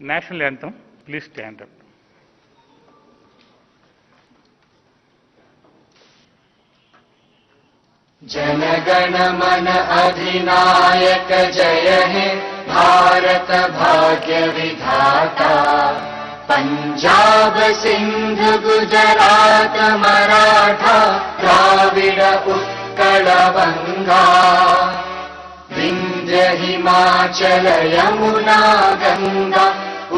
National Anthem. Please stand up. Jana Gana मन अधिनायक जय हे भारत भाग्य विधाता। पंजाब सिंध गुजरात मराठा द्राविड़ उत्कल बंगा। विंध्य हिमाचल यमुना गंगा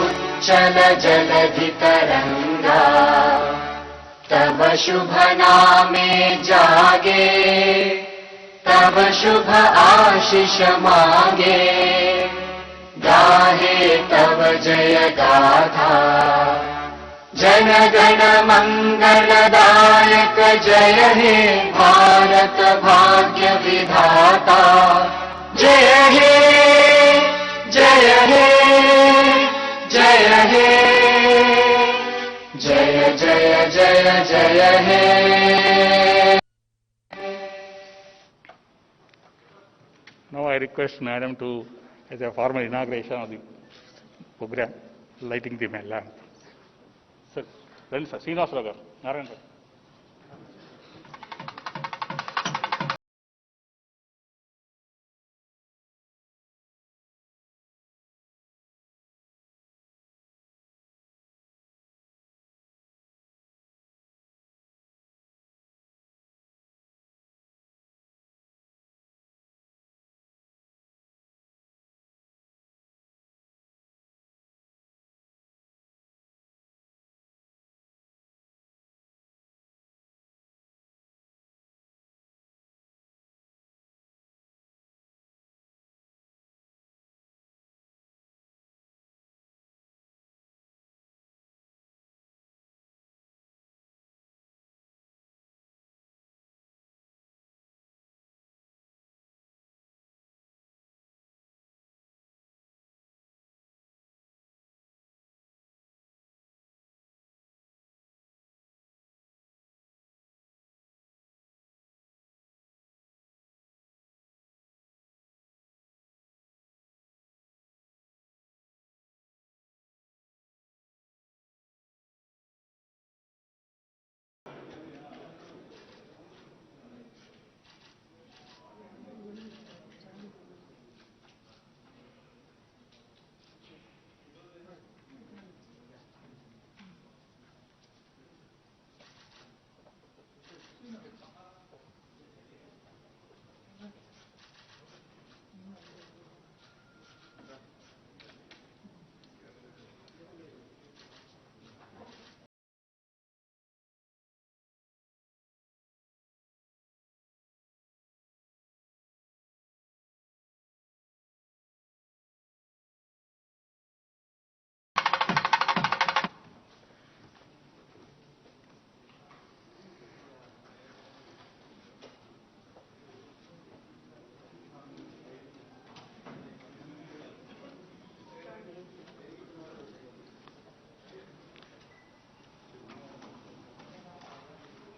उच्चल जलधि तरंगा। तब शुभ नामे जागे तब शुभ आशीष मांगे। गाहे तब जय गाथा जन गण मंगलदायक जय हे भारत भाग्य विधाता। जय हे जय हे जय हे जय जय जय जय हे। Now I request Madam to, as a formal inauguration of the program, lighting the lamp. Sir, then sir, Srinivas Rao garu, Narayan garu.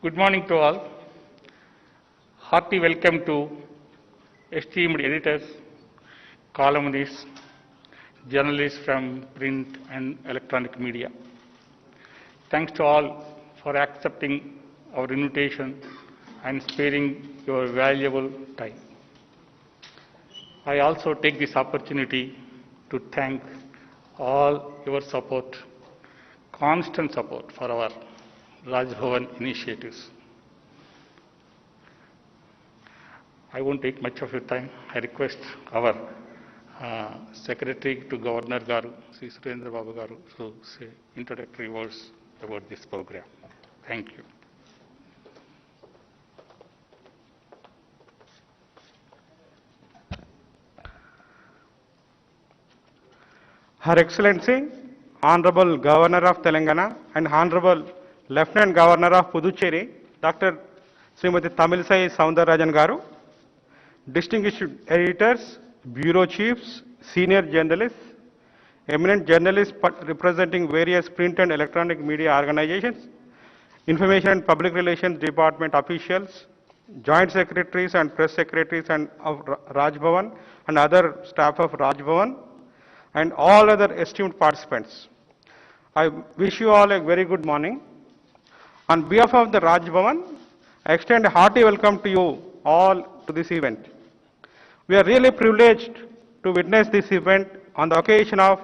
Good morning to all. Hearty welcome to esteemed editors, columnists, journalists from print and electronic media. Thanks to all for accepting our invitation and sparing your valuable time. I also take this opportunity to thank all your support, constant support for our Raj Bhavan initiatives. I won't take much of your time. I request our Secretary to Governor Garu, Sri Surendra Babu Garu, to say introductory words about this program. Thank you. Her Excellency, Honorable Governor of Telangana and Honorable Lieutenant Governor of Puducherry, Dr. Srimati Tamilisai Soundararajan Garu, distinguished editors, bureau chiefs, senior journalists, eminent journalists representing various print and electronic media organizations, information and public relations department officials, joint secretaries and press secretaries and of Raj Bhavan and other staff of Raj Bhavan, and all other esteemed participants. I wish you all a very good morning. On behalf of the Raj Bhavan, I extend a hearty welcome to you all to this event. We are really privileged to witness this event on the occasion of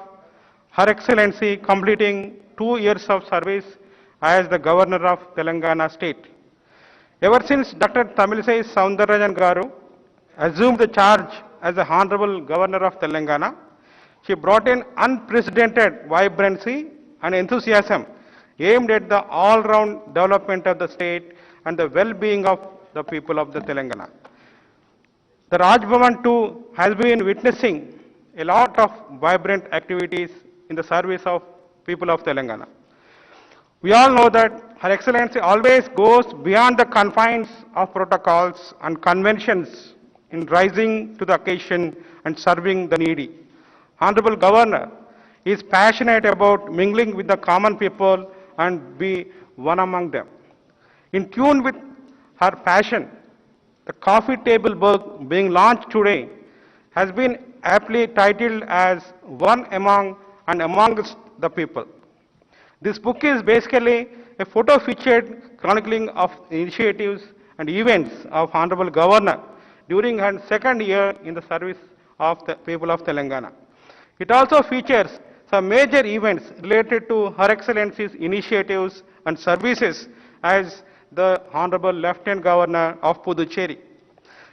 Her Excellency completing 2 years of service as the Governor of Telangana State. Ever since Dr. Tamilisai Soundararajan Garu assumed the charge as the Honorable Governor of Telangana, she brought in unprecedented vibrancy and enthusiasm aimed at the all-round development of the state and the well-being of the people of the Telangana. The Raj Bhavan too has been witnessing a lot of vibrant activities in the service of people of Telangana. We all know that Her Excellency always goes beyond the confines of protocols and conventions in rising to the occasion and serving the needy. Honorable Governor is passionate about mingling with the common people and be one among them. In tune with her passion, the coffee table book being launched today has been aptly titled as One Among and Amongst the People. This book is basically a photo featured chronicling of initiatives and events of Honorable Governor during her second year in the service of the people of Telangana. It also features some major events related to Her Excellency's initiatives and services as the Honorable Lieutenant Governor of Puducherry.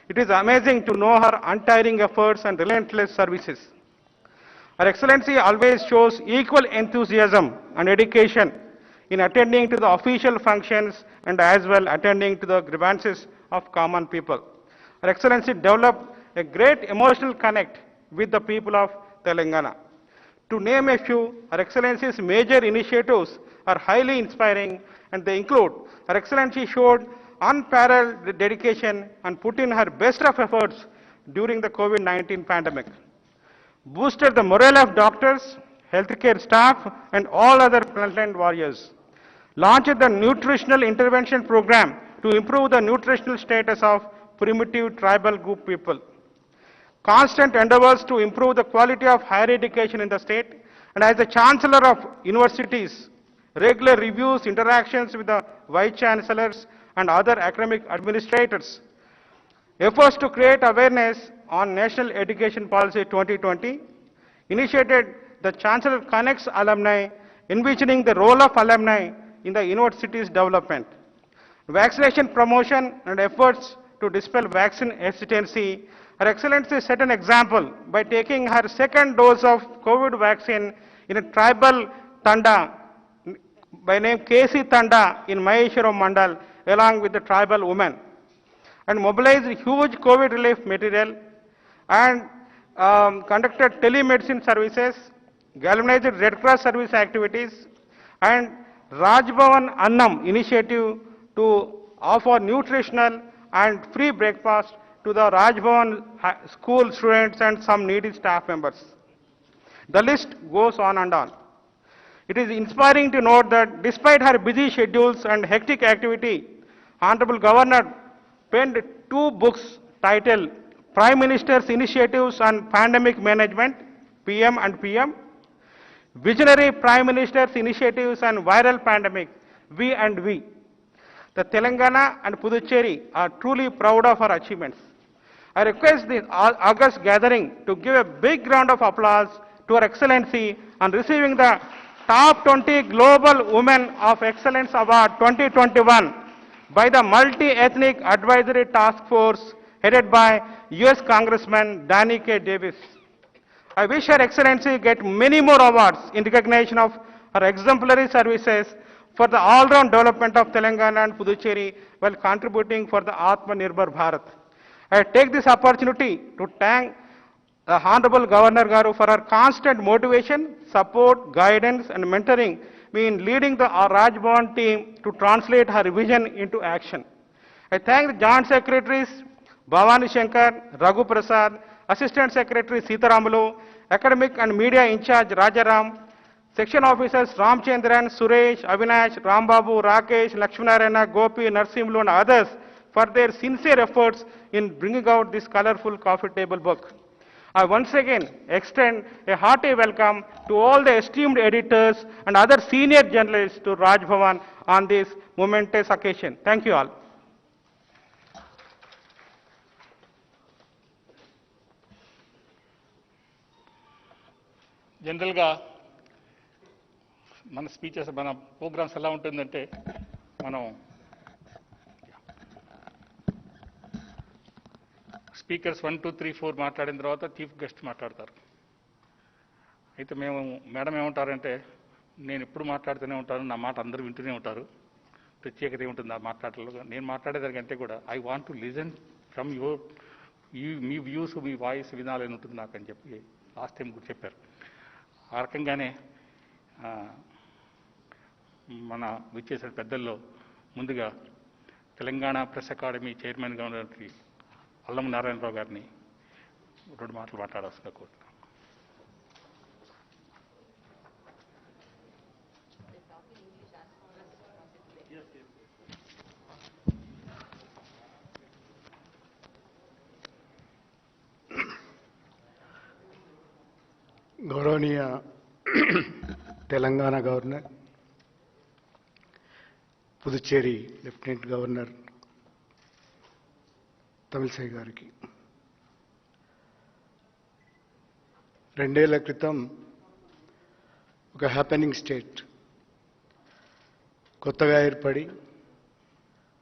It is amazing to know her untiring efforts and relentless services. Her Excellency always shows equal enthusiasm and dedication in attending to the official functions and as well attending to the grievances of common people. Her Excellency developed a great emotional connect with the people of Telangana. To name a few, Her Excellency's major initiatives are highly inspiring and they include Her Excellency showed unparalleled dedication and put in her best of efforts during the COVID-19 pandemic, boosted the morale of doctors, healthcare staff, and all other frontline warriors, launched the nutritional intervention program to improve the nutritional status of primitive tribal group people, constant endeavors to improve the quality of higher education in the state, and as the Chancellor of universities, regular reviews, interactions with the Vice Chancellors and other academic administrators, efforts to create awareness on National Education Policy 2020, initiated the Chancellor Connects Alumni, envisioning the role of alumni in the university's development, vaccination promotion and efforts to dispel vaccine hesitancy. Her Excellency set an example by taking her second dose of COVID vaccine in a tribal Tanda by name KC Tanda in Maheshwaram Mandal along with the tribal women, and mobilized huge COVID relief material and conducted telemedicine services, galvanized Red Cross service activities, and Raj Bhavan Annam initiative to offer nutritional and free breakfast to the Raj Bhavan school students and some needy staff members. The list goes on and on. It is inspiring to note that despite her busy schedules and hectic activity, Honorable Governor penned 2 books titled Prime Minister's Initiatives on Pandemic Management, PM and PM, Visionary Prime Minister's Initiatives on Viral Pandemic, V and V. The Telangana and Puducherry are truly proud of her achievements. I request the August gathering to give a big round of applause to Her Excellency on receiving the Top 20 Global Women of Excellence Award 2021 by the Multi-Ethnic Advisory Task Force headed by US Congressman Danny K. Davis. I wish Her Excellency get many more awards in recognition of her exemplary services for the all-round development of Telangana and Puducherry while contributing for the Atmanirbhar Bharat. I take this opportunity to thank the Honorable Governor Garu for her constant motivation, support, guidance, and mentoring me in leading the Raj Bhavan team to translate her vision into action. I thank the Joint Secretaries Bhavani Shankar, Raghu Prasad, Assistant Secretary Sitaramulu, Academic and Media in charge Rajaram, Section Officers Ramchandran, Suresh, Avinash, Rambabu, Rakesh, Lakshmanarayana, Gopi, Narsimlu, and others for their sincere efforts in bringing out this colorful coffee table book. I once again extend a hearty welcome to all the esteemed editors and other senior journalists to Raj Bhavan on this momentous occasion. Thank you all. జనరల్గా మన speeches మన programmes ఎలా ఉంటుందంటే మనం speakers 1, 2, 3, 4 మాట్లాడిన తర్వాత chief guest మాట్లాడతారు. అయితే మేడం ఏమంటారంటే నేను ఎప్పుడు మాట్లాడుతూనే ఉంటాను, నా మాట అందరూ వింటూనే ఉంటారు, ప్రత్యేకత ఏముంటుంది ఆ మాట్లాడలో. నేను మాట్లాడేదానికంటే కూడా I want to listen from me views, me voice వినాలని ఉంటుంది నాకు అని చెప్పి లాస్ట్ టైం కూడా చెప్పారు. ఆ రకంగానే మన విచ్చేసిన పెద్దల్లో ముందుగా తెలంగాణ ప్రెస్ అకాడమీ చైర్మన్గా ఉన్నటువంటి అల్లం నారాయణరావు గారిని 2 మాటలు మాట్లాడాల్సిన కోరుతున్నాను. గౌరవనీయ Telangana governor, Puducherry lieutenant governor Tamilisai గారికి 2 ఏళ్ల క్రితం ఒక హ్యాపెనింగ్ స్టేట్ కొత్తగా ఏర్పడి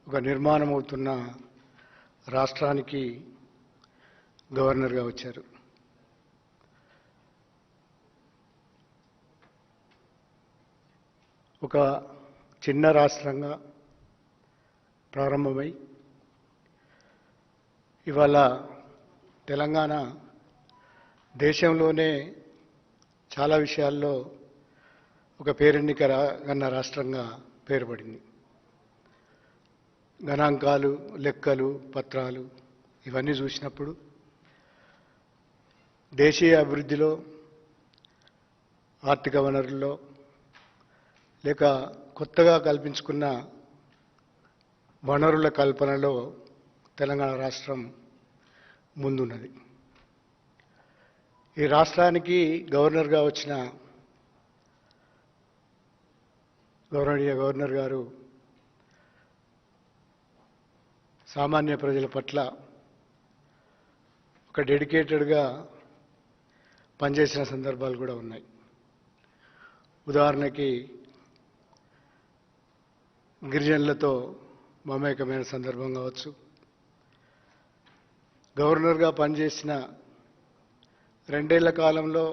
ఒక నిర్మాణం అవుతున్న రాష్ట్రానికి గవర్నర్గా వచ్చారు. ఒక చిన్న రాష్ట్రంగా ప్రారంభమై ఇవాళ తెలంగాణ దేశంలోనే చాలా విషయాల్లో ఒక పేరెన్నికన్న రాష్ట్రంగా పేరుపడింది. గణాంకాలు, లెక్కలు, పత్రాలు ఇవన్నీ చూసినప్పుడు దేశీయ అభివృద్ధిలో, ఆర్థిక వనరుల్లో లేక కొత్తగా కల్పించుకున్న వనరుల కల్పనలో తెలంగాణ రాష్ట్రం ముందున్నది. ఈ రాష్ట్రానికి గవర్నర్గా వచ్చిన గౌరవనీయ గవర్నర్ గారు సామాన్య ప్రజల పట్ల ఒక డెడికేటెడ్గా పనిచేసిన సందర్భాలు కూడా ఉన్నాయి. ఉదాహరణకి గిరిజనులతో మమేకమైన సందర్భం కావచ్చు, గవర్నర్గా పనిచేసిన 2 ఏళ్ల కాలంలో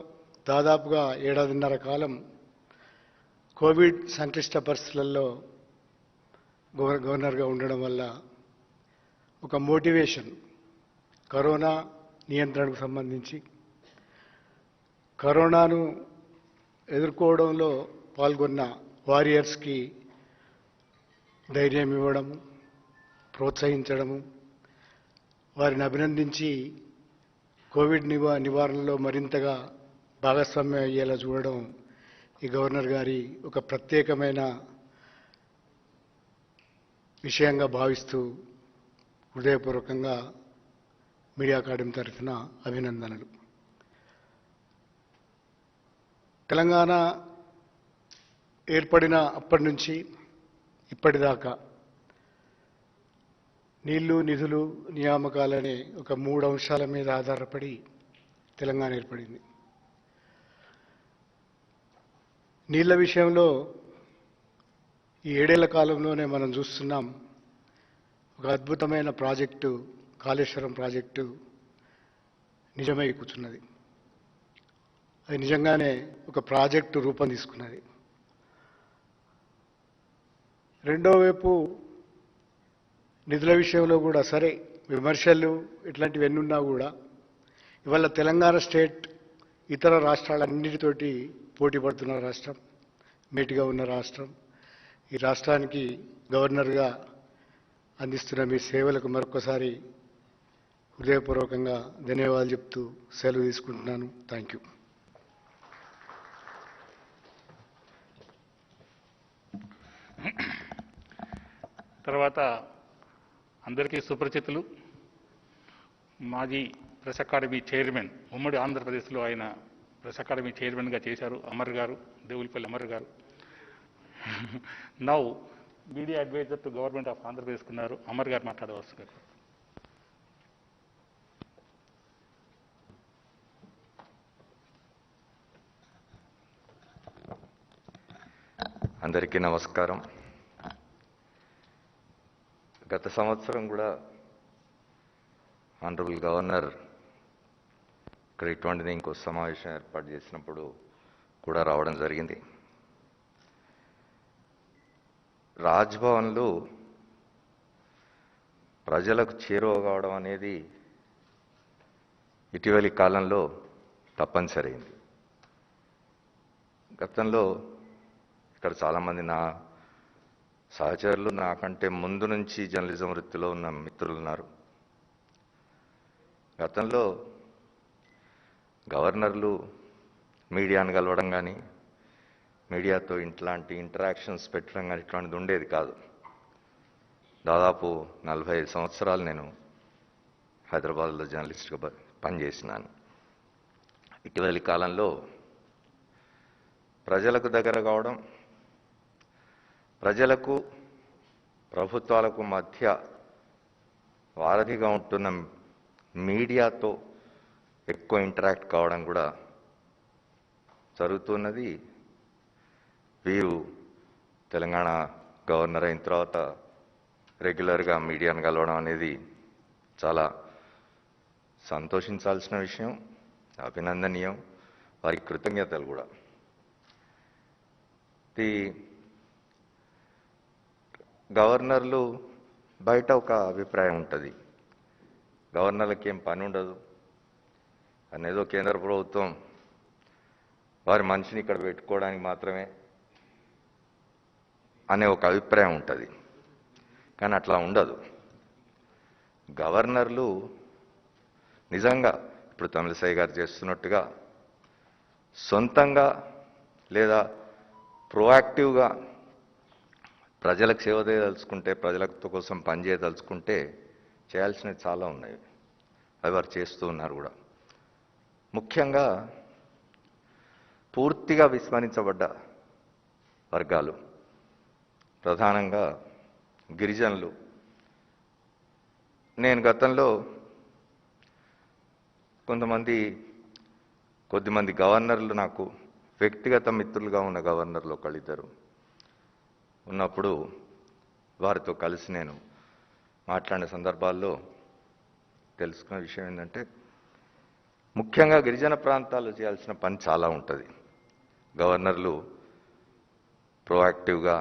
దాదాపుగా 7.5 కాలం కోవిడ్ సంక్లిష్ట పరిస్థితులలో గవర్నర్గా ఉండడం వల్ల ఒక మోటివేషన్, కరోనా నియంత్రణకు సంబంధించి కరోనాను ఎదుర్కోవడంలో పాల్గొన్న వారియర్స్కి ధైర్యం ఇవ్వడము, ప్రోత్సహించడము, వారిని అభినందించి కోవిడ్ నివారణలో మరింతగా భాగస్వామ్యం అయ్యేలా చూడడం ఈ గవర్నర్ గారి ఒక ప్రత్యేకమైన విషయంగా భావిస్తూ హృదయపూర్వకంగా మీడియా అకాడమీ తరఫున అభినందనలు. తెలంగాణ ఏర్పడిన అప్పటి నుంచి ఇప్పటిదాకా నీళ్లు, నిధులు, నియామకాలనే ఒక 3 అంశాల మీద ఆధారపడి తెలంగాణ ఏర్పడింది. నీళ్ల విషయంలో ఈ 7 ఏళ్ల కాలంలోనే మనం చూస్తున్నాం ఒక అద్భుతమైన ప్రాజెక్టు, కాళేశ్వరం ప్రాజెక్టు నిజమై కూర్చున్నది. అది నిజంగానే ఒక ప్రాజెక్టు రూపం తీసుకున్నది. రెండో వైపు నిధుల విషయంలో కూడా సరే విమర్శలు ఇట్లాంటివన్నీ ఉన్నా కూడా ఇవాళ తెలంగాణ స్టేట్ ఇతర రాష్ట్రాలన్నిటితోటి పోటీ పడుతున్న రాష్ట్రం, మేటిగా ఉన్న రాష్ట్రం. ఈ రాష్ట్రానికి గవర్నర్గా అందిస్తున్న మీ సేవలకు మరొకసారి హృదయపూర్వకంగా ధన్యవాదాలు చెప్తూ సెలవు తీసుకుంటున్నాను. Thank you. తర్వాత అందరికీ సుపరిచితులు మాజీ ప్రెస్ అకాడమీ చైర్మన్, ఉమ్మడి ఆంధ్రప్రదేశ్లో ఆయన ప్రెస్ అకాడమీ చైర్మన్గా చేశారు అమర్ గారు, దేవులపల్లి అమర్ గారు. Now media advisor to government of Andhra Pradesh ఉన్నారు, అమర్ గారు మాట్లాడవలసింది. అందరికీ నమస్కారం. గత సంవత్సరం కూడా ఆనరబుల్ గవర్నర్ ఇక్కడ ఇటువంటిది ఇంకో సమావేశం ఏర్పాటు చేసినప్పుడు కూడా రావడం జరిగింది. రాజ్భవన్లు ప్రజలకు చేరువ కావడం అనేది ఇటీవలి కాలంలో తప్పనిసరైంది. గతంలో ఇక్కడ చాలామంది నా సహచరులు, నాకంటే ముందు నుంచి జర్నలిజం వృత్తిలో ఉన్న మిత్రులు ఉన్నారు. గతంలో గవర్నర్లు మీడియాను కలవడం కానీ, మీడియాతో ఇట్లాంటి ఇంటరాక్షన్స్ పెట్టడం కానీ ఇట్లాంటిది ఉండేది కాదు. దాదాపు 45 సంవత్సరాలు నేను హైదరాబాద్లో జర్నలిస్ట్గా పనిచేసినాను. ఇటీవలి కాలంలో ప్రజలకు దగ్గర కావడం, ప్రజలకు ప్రభుత్వాలకు మధ్య వారధిగా ఉంటున్న మీడియాతో ఎక్కువ ఇంటరాక్ట్ కావడం కూడా జరుగుతున్నది. వీరు తెలంగాణ గవర్నర్ అయిన తర్వాత రెగ్యులర్గా మీడియాను కలవడం అనేది చాలా సంతోషించాల్సిన విషయం, అభినందనీయం, వారికి కృతజ్ఞతలు కూడా. గవర్నర్లు బయట ఒక అభిప్రాయం ఉంటుంది, గవర్నర్లకి ఏం పని ఉండదు అనేదో కేంద్ర ప్రభుత్వం వారి మనిషిని ఇక్కడ పెట్టుకోవడానికి మాత్రమే అనే ఒక అభిప్రాయం ఉంటుంది. కానీ అట్లా ఉండదు. గవర్నర్లు నిజంగా ఇప్పుడు తమిళసై గారు చేస్తున్నట్టుగా సొంతంగా లేదా ప్రోయాక్టివ్గా ప్రజలకు సేవ చేయదలుచుకుంటే, ప్రజల కోసం పనిచేయదలుచుకుంటే చేయాల్సినవి చాలా ఉన్నాయి. అవి వారు చేస్తూ ఉన్నారు కూడా. ముఖ్యంగా పూర్తిగా విస్మరించబడ్డ వర్గాలు, ప్రధానంగా గిరిజనులు. నేను గతంలో కొద్దిమంది గవర్నర్లు నాకు వ్యక్తిగత మిత్రులుగా ఉన్న గవర్నర్లు ఒకళ్ళిద్దరు ఉన్నప్పుడు వారితో కలిసి నేను మాట్లాడిన సందర్భాల్లో తెలుసుకున్న విషయం ఏంటంటే, ముఖ్యంగా గిరిజన ప్రాంతాల్లో చేయాల్సిన పని చాలా ఉంటుంది. గవర్నర్లు ప్రోయాక్టివ్గా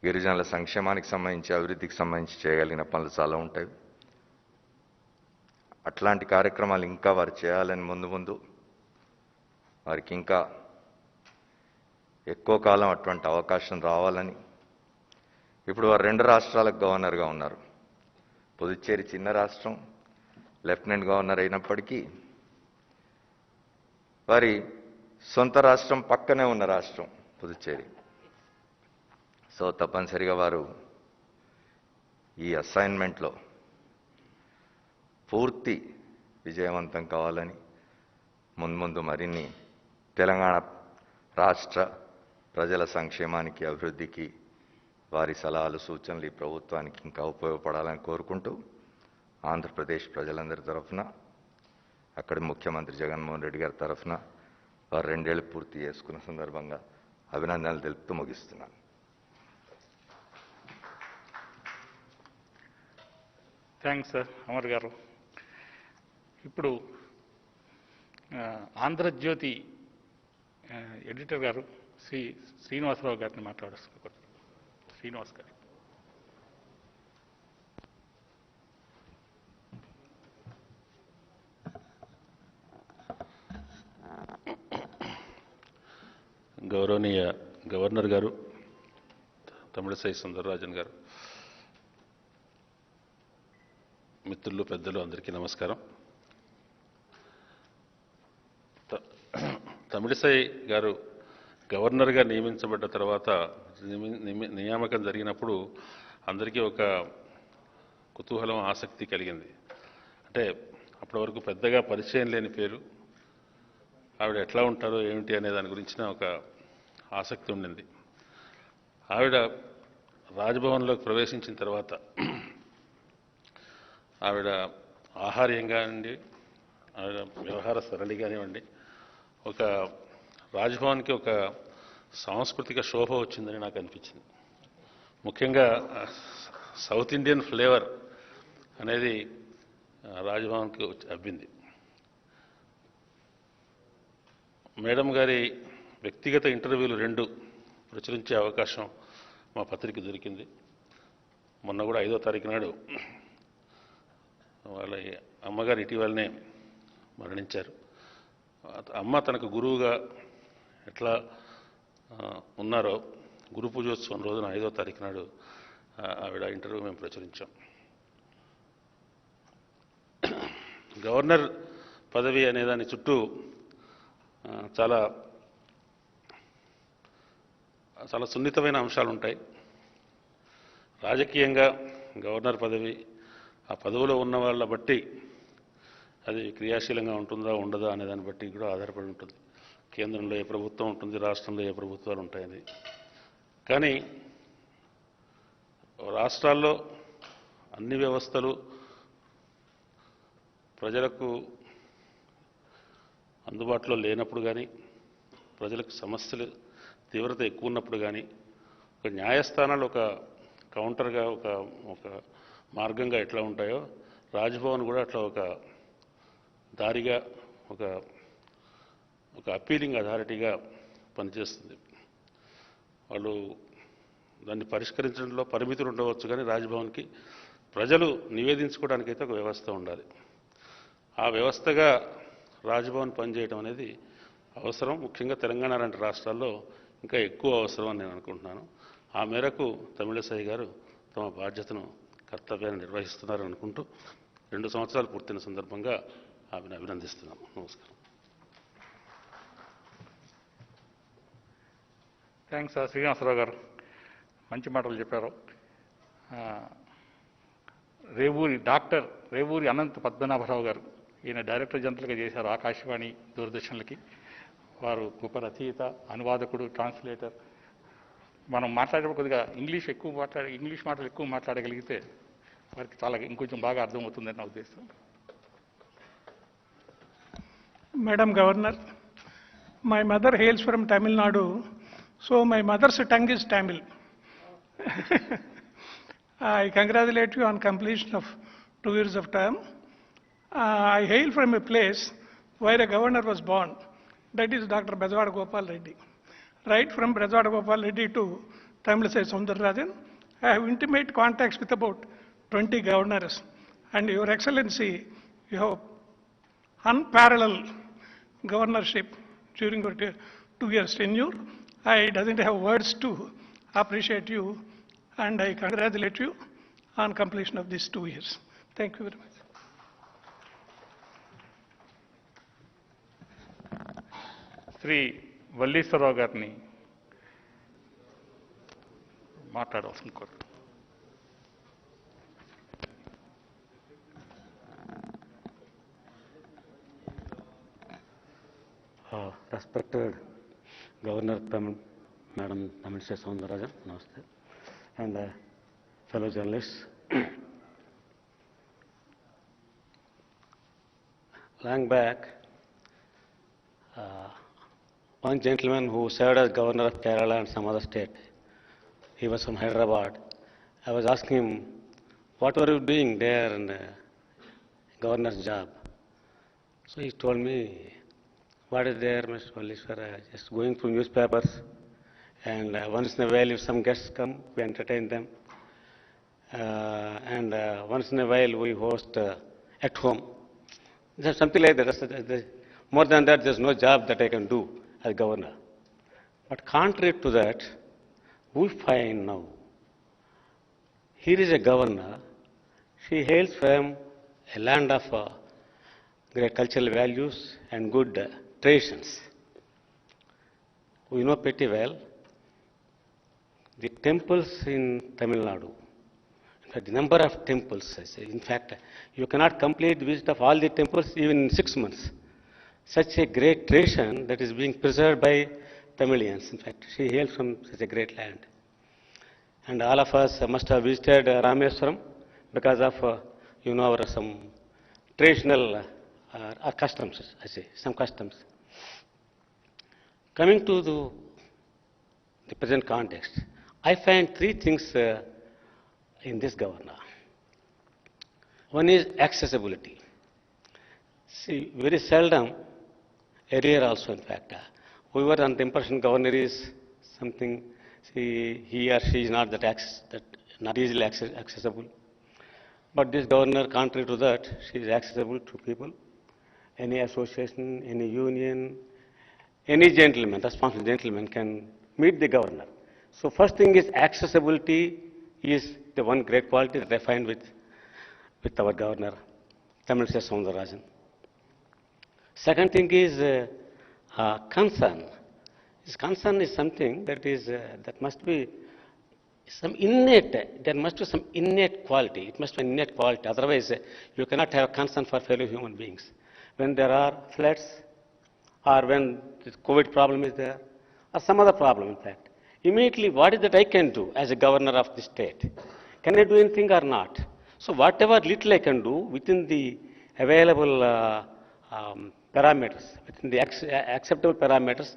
గిరిజనుల సంక్షేమానికి సంబంధించి, అభివృద్ధికి సంబంధించి చేయగలిగిన పనులు చాలా ఉంటాయి. అట్లాంటి కార్యక్రమాలు ఇంకా వారు చేయాలని ముందు వారికి ఇంకా ఎక్కువ కాలం అటువంటి అవకాశం రావాలని. ఇప్పుడు వారు 2 రాష్ట్రాలకు గవర్నర్గా ఉన్నారు. పుదుచ్చేరి చిన్న రాష్ట్రం, లెఫ్టినెంట్ గవర్నర్ అయినప్పటికీ వారి సొంత రాష్ట్రం పక్కనే ఉన్న రాష్ట్రం పుదుచ్చేరి. సో తప్పనిసరిగా వారు ఈ అసైన్మెంట్లో పూర్తి విజయవంతం కావాలని, ముందు మరిన్ని తెలంగాణ రాష్ట్ర ప్రజల సంక్షేమానికి, అభివృద్ధికి వారి సలహాలు, సూచనలు ఈ ప్రభుత్వానికి ఇంకా ఉపయోగపడాలని కోరుకుంటూ, ఆంధ్రప్రదేశ్ ప్రజలందరి తరఫున, అక్కడి ముఖ్యమంత్రి జగన్మోహన్ రెడ్డి గారి తరఫున వారు 2 ఏళ్ళు పూర్తి చేసుకున్న సందర్భంగా అభినందనలు తెలుపుతూ ముగిస్తున్నాను. థ్యాంక్స్ సార్ అమర్ గారు. ఇప్పుడు ఆంధ్రజ్యోతి ఎడిటర్ గారు శ్రీనివాసరావు గారిని మాట్లాడుతున్నారు. శ్రీనివాస్ గారు. గౌరవనీయ గవర్నర్ గారు, తమిళసై సుందరరాజన్ గారు, మిత్రులు, పెద్దలు అందరికీ నమస్కారం. తమిళసై గారు గవర్నర్గా నియమించబడ్డ తర్వాత నియామకం జరిగినప్పుడు అందరికీ ఒక కుతూహలం, ఆసక్తి కలిగింది. అంటే అప్పటి వరకు పెద్దగా పరిచయం లేని పేరు. ఆవిడ ఎట్లా ఉంటారో ఏమిటి అనే దాని గురించిన ఒక ఆసక్తి ఉండింది. ఆవిడ రాజ్భవన్లోకి ప్రవేశించిన తర్వాత ఆవిడ ఆహార్యం కానివ్వండి, ఆవిడ వ్యవహార సరళి కానివ్వండి, ఒక రాజ్భవన్కి ఒక సాంస్కృతిక శోభ వచ్చిందని నాకు అనిపించింది. ముఖ్యంగా సౌత్ ఇండియన్ ఫ్లేవర్ అనేది రాజ్భవన్కి అబ్బింది. మేడం గారి వ్యక్తిగత ఇంటర్వ్యూలు 2 ప్రచురించే అవకాశం మా పత్రిక దొరికింది. మొన్న కూడా 5వ తారీఖు నాడు వాళ్ళ అమ్మగారు ఇటీవలనే మరణించారు. అమ్మ తనకు గురువుగా ఎట్లా ఉన్నారో గురు పూజోత్సవం రోజున 5వ తారీఖు నాడు ఆవిడ ఇంటర్వ్యూ మేము ప్రచురించాం. గవర్నర్ పదవి అనే దాని చుట్టూ చాలా చాలా సున్నితమైన అంశాలు ఉంటాయి. రాజకీయంగా గవర్నర్ పదవి ఆ పదవిలో ఉన్న వాళ్ళ బట్టి అది క్రియాశీలంగా ఉంటుందా ఉండదా అనే దాన్ని బట్టి కూడా ఆధారపడి ఉంటుంది. కేంద్రంలో ఏ ప్రభుత్వం ఉంటుంది, రాష్ట్రంలో ఏ ప్రభుత్వాలు ఉంటాయని. కానీ రాష్ట్రాల్లో అన్ని వ్యవస్థలు ప్రజలకు అందుబాటులో లేనప్పుడు కానీ, ప్రజలకు సమస్యలు తీవ్రత ఎక్కువ ఉన్నప్పుడు కానీ, ఒక న్యాయస్థానాలు ఒక కౌంటర్గా ఒక మార్గంగా ఎట్లా ఉంటాయో రాజ్భవన్ కూడా అట్లా ఒక దారిగా ఒక అప్పీలింగ్ అథారిటీగా పనిచేస్తుంది. వాళ్ళు దాన్ని పరిష్కరించడంలో పరిమితులు ఉండవచ్చు, కానీ రాజ్భవన్కి ప్రజలు నివేదించుకోవడానికైతే ఒక వ్యవస్థ ఉండాలి. ఆ వ్యవస్థగా రాజ్భవన్ పనిచేయడం అనేది అవసరం. ముఖ్యంగా తెలంగాణ లాంటి రాష్ట్రాల్లో ఇంకా ఎక్కువ అవసరం అని నేను అనుకుంటున్నాను. ఆ మేరకు తమిళసై గారు తమ బాధ్యతను, కర్తవ్యాన్ని నిర్వహిస్తున్నారని అనుకుంటూ 2 సంవత్సరాలు పూర్తయిన సందర్భంగా ఆమెను అభినందిస్తున్నాము. నమస్కారం. థ్యాంక్స్ శ్రీనివాసరావు గారు, మంచి మాటలు చెప్పారు. డాక్టర్ రేవూరి అనంత పద్మనాభరావు గారు, ఈయన డైరెక్టర్ జనరల్గా చేశారు ఆకాశవాణి దూరదర్శన్లకి. వారు గొప్ప రచయిత, అనువాదకుడు, ట్రాన్స్లేటర్. మనం మాట్లాడేటప్పుడు కొద్దిగా ఇంగ్లీష్ మాటలు ఎక్కువ మాట్లాడగలిగితే వారికి చాలా ఇంకొంచెం బాగా అర్థమవుతుందని నా ఉద్దేశం. Madam Governor, my mother hails from Tamil Nadu, so my mother's tongue is Tamil. I congratulate you on completion of 2 years of term. I hail from a place where a governor was born, that is Dr. Bezwada Gopal Reddy. Right from Bezwada Gopal Reddy to Tamilisai Soundararajan, I have intimate contacts with about 20 governors, and Your Excellency, you have unparalleled governorship during your 2 years tenure. I doesn't have words to appreciate you, and I congratulate you on completion of these 2 years. Thank you very much. Shri వల్లీశ్వరరావు గారిని మాట్లాడవలసింది కోరు. Respected Governor Madam Tamilisai Soundararajan, namaste, and fellow journalists. Long back, one gentleman who served as Governor of Kerala and some other state, he was from Hyderabad. I was asking him, what were you doing there in the governor's job? So he told me, what is there, Mr. Wallishwara? Just going through newspapers, and once in a while, if some guests come, we entertain them. And once in a while, we host at home. Just something like that. More than that, there's no job that I can do as governor. But contrary to that, we find now, here is a governor, she hails from a land of great cultural values and good traditions. We know pretty well the temples in Tamil Nadu, But the number of temples, I say, in fact, you cannot complete the visit of all the temples even in 6 months. Such a great tradition that is being preserved by Tamilians. In fact, she hails from such a great land. And all of us must have visited Rameswaram because of, our some traditional customs, I say, some customs. Coming to the present context, I find three things in this governor. One is accessibility. See, very seldom, earlier also in fact, we were on the impression governor is something, see, he or she is not not easily accessible. But this governor, contrary to that, she is accessible to people, any association, any union, any gentleman, responsible gentleman can meet the governor. So first thing is accessibility is the one great quality that I find with our governor, Tamilsai Soundararajan. Second thing is concern. This concern is something that must be some innate, there must be some innate quality. It must be innate quality. Otherwise, you cannot have concern for fellow human beings. When there are floods, or when the COVID problem is there, or some other problem, in fact, immediately what is that I can do as a governor of the state? Can I do anything or not? So whatever little I can do within the available parameters, within the acceptable parameters,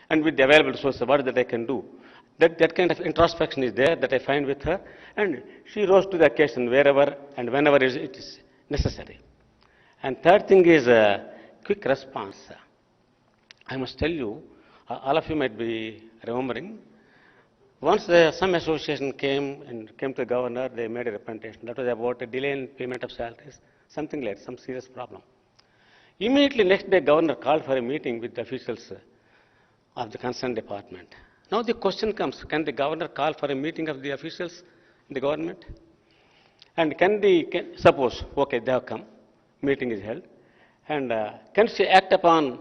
and with the available resources, what is that I can do? That kind of introspection is there that I find with her, and she rose to the occasion wherever and whenever it is necessary. And third thing is quick response. I must tell you, all of you might be remembering, once some association came to the governor, they made a representation. That was about a delay in payment of salaries, something like some serious problem. Immediately next day, governor called for a meeting with the officials of the concerned department. Now the question comes, can the governor call for a meeting of the officials in the government? And suppose, okay, they have come, meeting is held, and can she act upon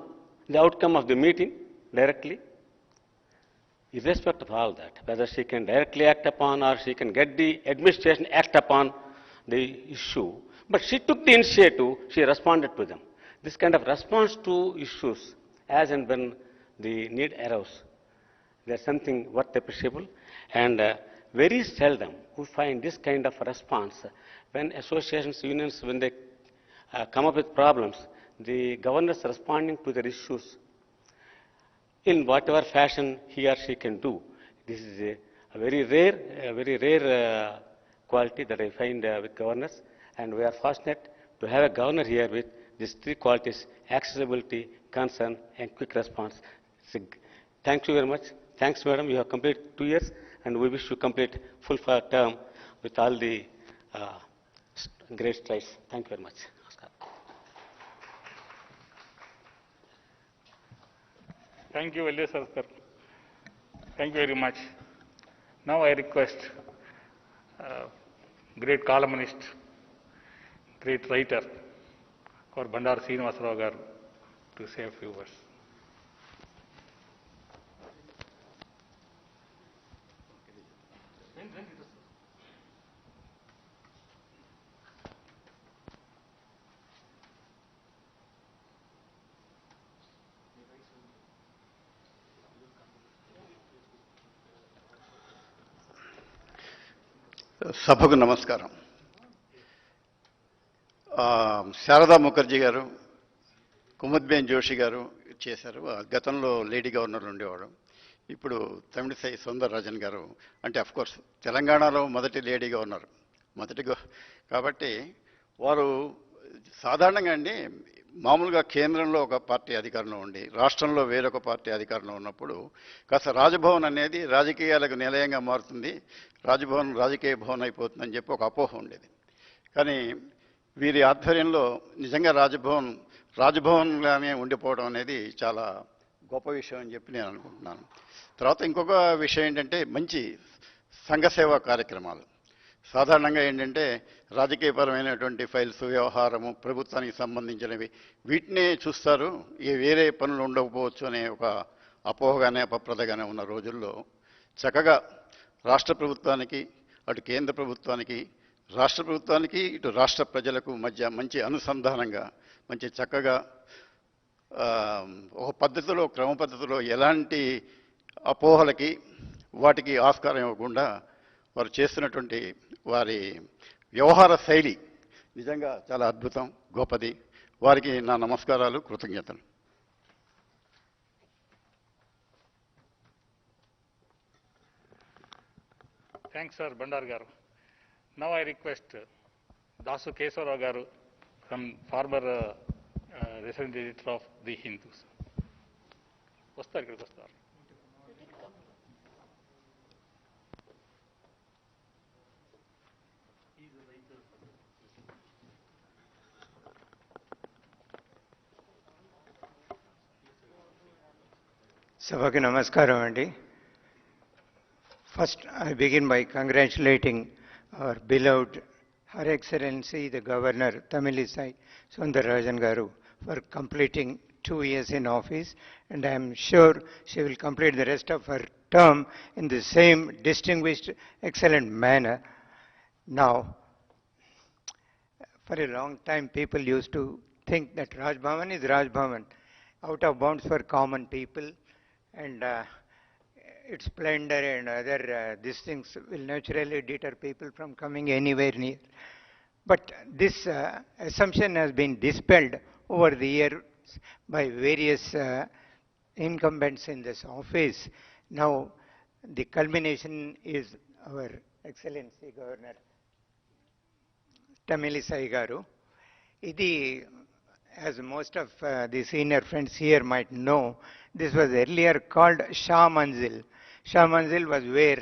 the outcome of the meeting directly? Irrespective of all that, whether she can directly act upon or she can get the administration act upon the issue. But she took the initiative, she responded to them. This kind of response to issues as and when the need arose, there's something worth appreciable, and very seldom we find this kind of response when associations, unions, when they come up with problems, the governors responding to their issues in whatever fashion he or she can do. This is a very rare quality that I find with governors, and we are fortunate to have a governor here with these three qualities: accessibility, concern, and quick response. Thank you very much. Thanks, madam. You have completed 2 years, and we wish you complete full term with all the great strides. Thank you very much. Thank you, L.A. Sarkar. Thank you very much. Now I request great columnist, great writer, or Bandar Srinivasarao garu to say a few words. సభకు నమస్కారం. శారదా ముఖర్జీ గారు, కుముద్బేన్ జోషి గారు చేశారు. గతంలో lady governor ఉండేవాడు. ఇప్పుడు తమిళిసై సౌందరరాజన్ గారు అంటే అఫ్కోర్స్ తెలంగాణలో మొదటి లేడీ గవర్నర్, కాబట్టి వారు సాధారణంగా అండి మామూలుగా కేంద్రంలో ఒక పార్టీ అధికారంలో ఉండి రాష్ట్రంలో వేరొక పార్టీ అధికారంలో ఉన్నప్పుడు కాస్త రాజభవన్ అనేది రాజకీయాలకు నిలయంగా మారుతుంది, రాజభవన్ రాజకీయ భవన్ అయిపోతుందని చెప్పి ఒక అపోహ ఉండేది. కానీ వీరి ఆధ్వర్యంలో నిజంగా రాజభవన్గానే ఉండిపోవడం అనేది చాలా గొప్ప విషయం అని చెప్పి నేను అనుకుంటున్నాను. తర్వాత ఇంకొక విషయం ఏంటంటే మంచి సంఘ సేవా కార్యక్రమాలు. సాధారణంగా ఏంటంటే రాజకీయపరమైనటువంటి ఫైల్స్, వ్యవహారము, ప్రభుత్వానికి సంబంధించినవి వీటినే చూస్తారు, వేరే పనులు ఉండకపోవచ్చు అనే ఒక అపోహగానే అపప్రదగానే ఉన్న రోజుల్లో చక్కగా రాష్ట్ర ప్రభుత్వానికి, అటు కేంద్ర ప్రభుత్వానికి రాష్ట్ర ప్రభుత్వానికి ఇటు రాష్ట్ర ప్రజలకు మధ్య మంచి అనుసంధానంగా మంచి చక్కగా ఒక పద్ధతిలో క్రమ పద్ధతిలో ఎలాంటి అపోహలకి వాటికి ఆస్కారం ఇవ్వకుండా వారు చేస్తున్నటువంటి వారి వ్యవహార శైలి నిజంగా చాలా అద్భుతం, గొప్పది. వారికి నా నమస్కారాలు, కృతజ్ఞతలు. Thanks sir Bandaru garu. Now I request Dasu Keshava Rao garu from former resident editor of the Hindu's వస్తారు, ఇక్కడికి వస్తారు. సభకి నమస్కారం అండి. First, I begin by congratulating our beloved Her Excellency the Governor Tamilisai Soundararajan Garu for completing 2 years in office, and I am sure she will complete the rest of her term in the same distinguished, excellent manner. Now, for a long time, people used to think that Raj Bhavan is Raj Bhavan, out of bounds for common people, and its splendor and other these things will naturally deter people from coming anywhere near. But this assumption has been dispelled over the years by various incumbents in this office. Now, the culmination is our Excellency Governor Tamilisai Garu. Idi, as most of the senior friends here might know, this was earlier called Shah Manzil. Shah Manzil was where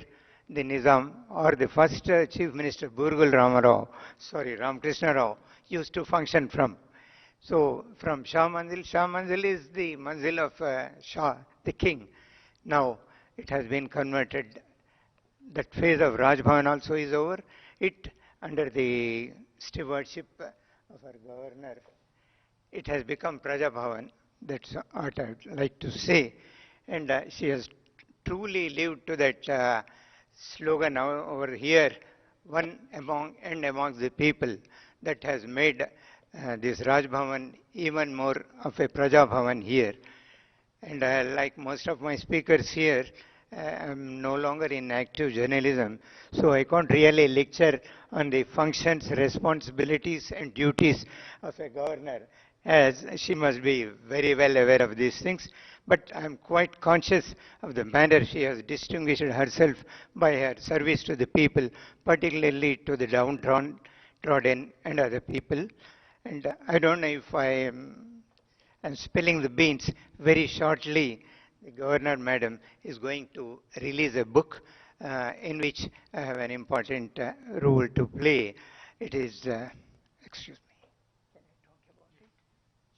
the Nizam or the first Chief Minister Burgul Ramakrishna Rao used to function from. So from Shah Manzil is the Manzil of Shah, the king. Now it has been converted. That phase of Raj Bhavan also is over. It, under the stewardship of our governor, it has become Praja Bhavan. That's what I would like to say. And she has truly lived to that slogan over here, one amongst the people, that has made this Raj Bhavan even more of a Praja Bhavan here. And like most of my speakers here, I'm no longer in active journalism, so I can't really lecture on the functions, responsibilities and duties of a governor, as she must be very well aware of these things. But I'm quite conscious of the manner she has distinguished herself by her service to the people, particularly to the downtrodden and other people. And I don't know if I'm spilling the beans. Very shortly, the Governor Madam is going to release a book in which I have an important role to play. It is, excuse me, can I talk about it?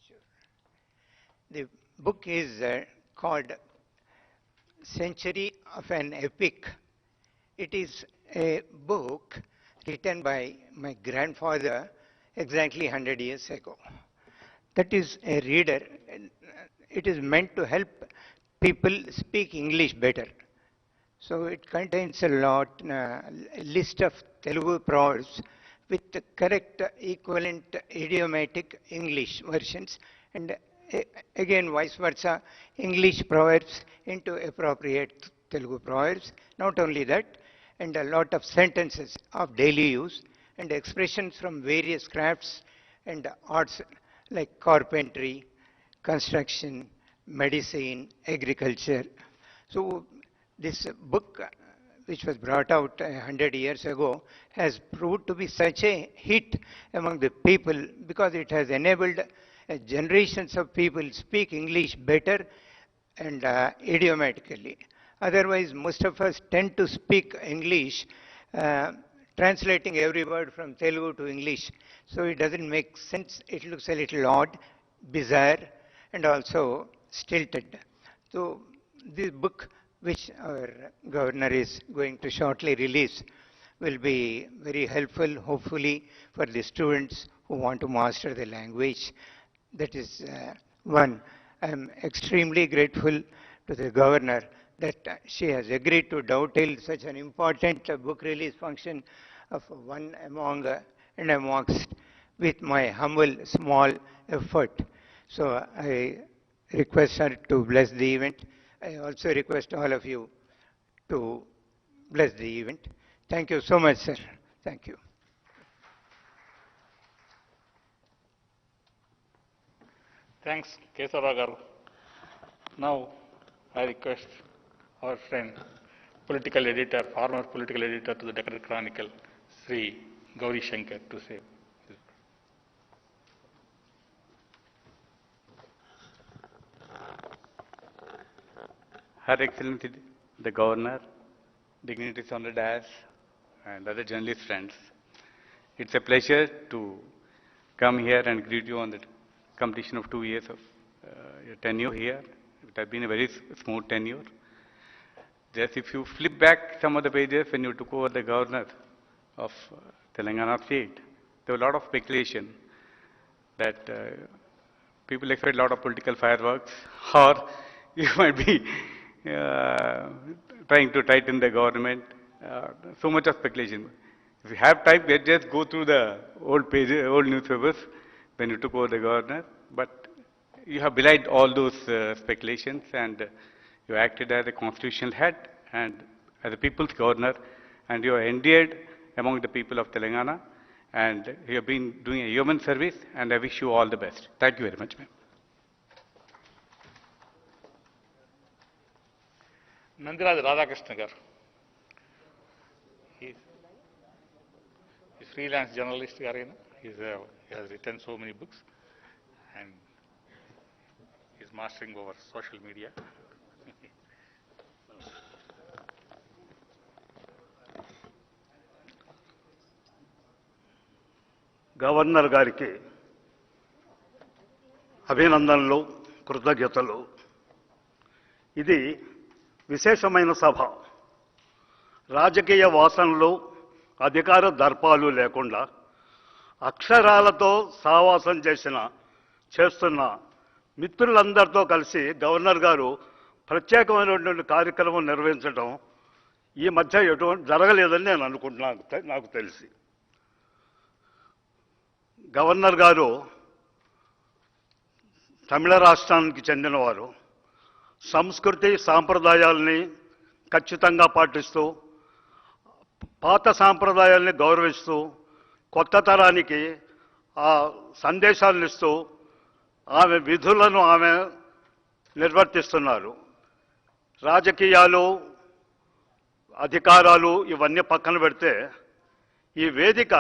Sure. The book is called Century of an Epic. It is a book written by my grandfather exactly 100 years ago. That is a reader. It is meant to help people speak English better. So it contains a list of Telugu proverbs with the correct equivalent idiomatic English versions, and again vice versa, English proverbs into appropriate Telugu proverbs. Not only that, and a lot of sentences of daily use and expressions from various crafts and arts like carpentry, construction, medicine, agriculture. So this book, which was brought out 100 years ago, has proved to be such a hit among the people because it has enabled generations of people speak English better and idiomatically. Otherwise, most of us tend to speak English, translating every word from Telugu to English. So it doesn't make sense. It looks a little odd, bizarre, and also stilted. So this book, which our governor is going to shortly release, will be very helpful, hopefully, for the students who want to master the language. That is one. I am extremely grateful to the governor that she has agreed to dovetail such an important book release function of one among and amongst with my humble small effort. So I request her to bless the event. I also request all of you to bless the event. Thank you so much, sir. Thank you. Thanks, Kesara garu. Now, I request our friend, political editor, former political editor to the Deccan Chronicle, Sri Gauri Shankar, to say. Her Excellency the Governor, dignitaries on the dais, and other journalist friends. It's a pleasure to come here and greet you on the completion of 2 years of your tenure here. It has been a very smooth tenure. Just if you flip back some of the pages when you took over the governor of Telangana state, there was a lot of speculation that people expect a lot of political fireworks, or you might be trying to tighten the government. So much of speculation. If you have time, just go through the old pages, old newspapers when you took over the governor. But you have belied all those speculations, and you acted as a constitutional head and as a people's governor, and you are endeared among the people of Telangana, and you have been doing a human service, and I wish you all the best. Thank you very much, ma'am. Nandiraj Radhakrishna garu. He's freelance journalist garu. He has written so many books, and he's mastering over social media. Governor గారికి అభినందనలు, కృతజ్ఞతలు. ఇది విశేషమైన సభ. రాజకీయ వాసనలు, అధికార దర్పాలు లేకుండా అక్షరాలతో సావాసం చేస్తున్న మిత్రులందరితో కలిసి గవర్నర్ గారు ప్రత్యేకమైనటువంటి కార్యక్రమం నిర్వహించడం ఈ మధ్య ఎటువంటి జరగలేదని నేను అనుకుంటున్నాను, నాకు తెలిసి. గవర్నర్ గారు తమిళ రాష్ట్రానికి చెందినవారు. సంస్కృతి సాంప్రదాయాల్ని ఖచ్చితంగా పాటిస్తూ, పాత సాంప్రదాయాల్ని గౌరవిస్తూ, కొత్త తరానికి ఆ సందేశాలను ఇస్తూ ఆమె విధులను ఆమె నిర్వర్తిస్తున్నారు. రాజకీయాలు, అధికారాలు ఇవన్నీ పక్కన పెడితే ఈ వేదిక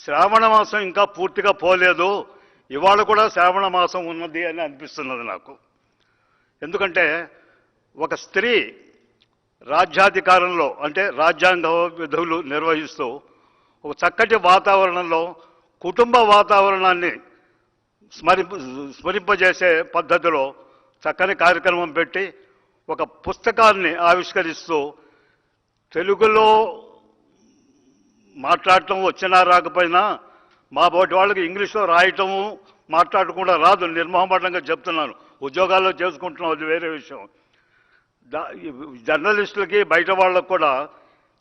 శ్రావణ మాసం ఇంకా పూర్తిగా పోలేదు, ఇవాళ కూడా శ్రావణ మాసం ఉన్నది అని అనిపిస్తున్నది నాకు. ఎందుకంటే ఒక స్త్రీ రాజ్యాధికారంలో, అంటే రాజ్యాంగ విధులు నిర్వహిస్తూ ఒక చక్కటి వాతావరణంలో కుటుంబ వాతావరణాన్ని స్మరింపజేసే పద్ధతిలో చక్కని కార్యక్రమం పెట్టి ఒక పుస్తకాన్ని ఆవిష్కరిస్తూ తెలుగులో మాట్లాడటం వచ్చినా రాకపోయినా మా బోటి వాళ్ళకి ఇంగ్లీష్లో రాయటము మాట్లాడకుండా రాదు, నిర్మోహమాటంగా చెప్తున్నాను. ఉద్యోగాల్లో చేసుకుంటున్నాం, అది వేరే విషయం. జర్నలిస్టులకి బయట వాళ్ళకు కూడా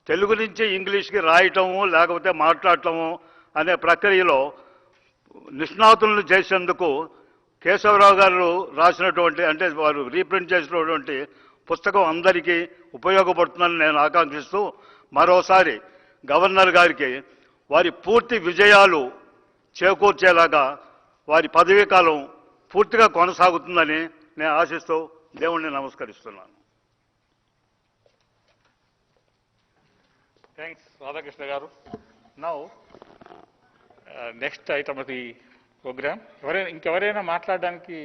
తెలుగు నుంచి ఇంగ్లీష్కి రాయటము లేకపోతే మాట్లాడటము అనే ప్రక్రియలో నిష్ణాతులను చేసేందుకు కేశవరావు గారు రాసినటువంటి, అంటే వారు రీప్రింట్ చేసినటువంటి పుస్తకం అందరికీ ఉపయోగపడుతుందని నేను ఆకాంక్షిస్తూ మరోసారి గవర్నర్ గారికి వారి పూర్తి విజయాలు చేకూర్చేలాగా వారి పదవీ కాలం పూర్తిగా కొనసాగుతుందని నేను ఆశిస్తూ దేవుణ్ణి నమస్కరిస్తున్నాను. Thanks Radhakrishna garu. Now next item of the programme. ఇంకెవరైనా మాట్లాడడానికి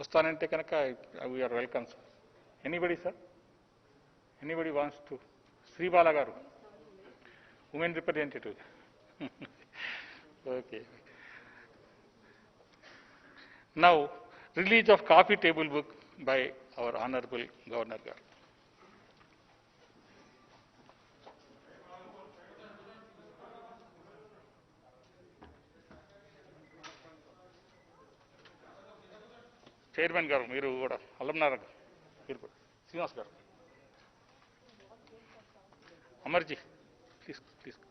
వస్తానంటే కనుక we are welcome sir. Anybody sir? Anybody wants to? Sribala garu, women representative. Okay. Now release of coffee table book by our honourable governor garu. Chairman garu మీరు కూడా అల్లంనారా శ్రీనివాస్ గారు, అమర్జీ తీసుకో.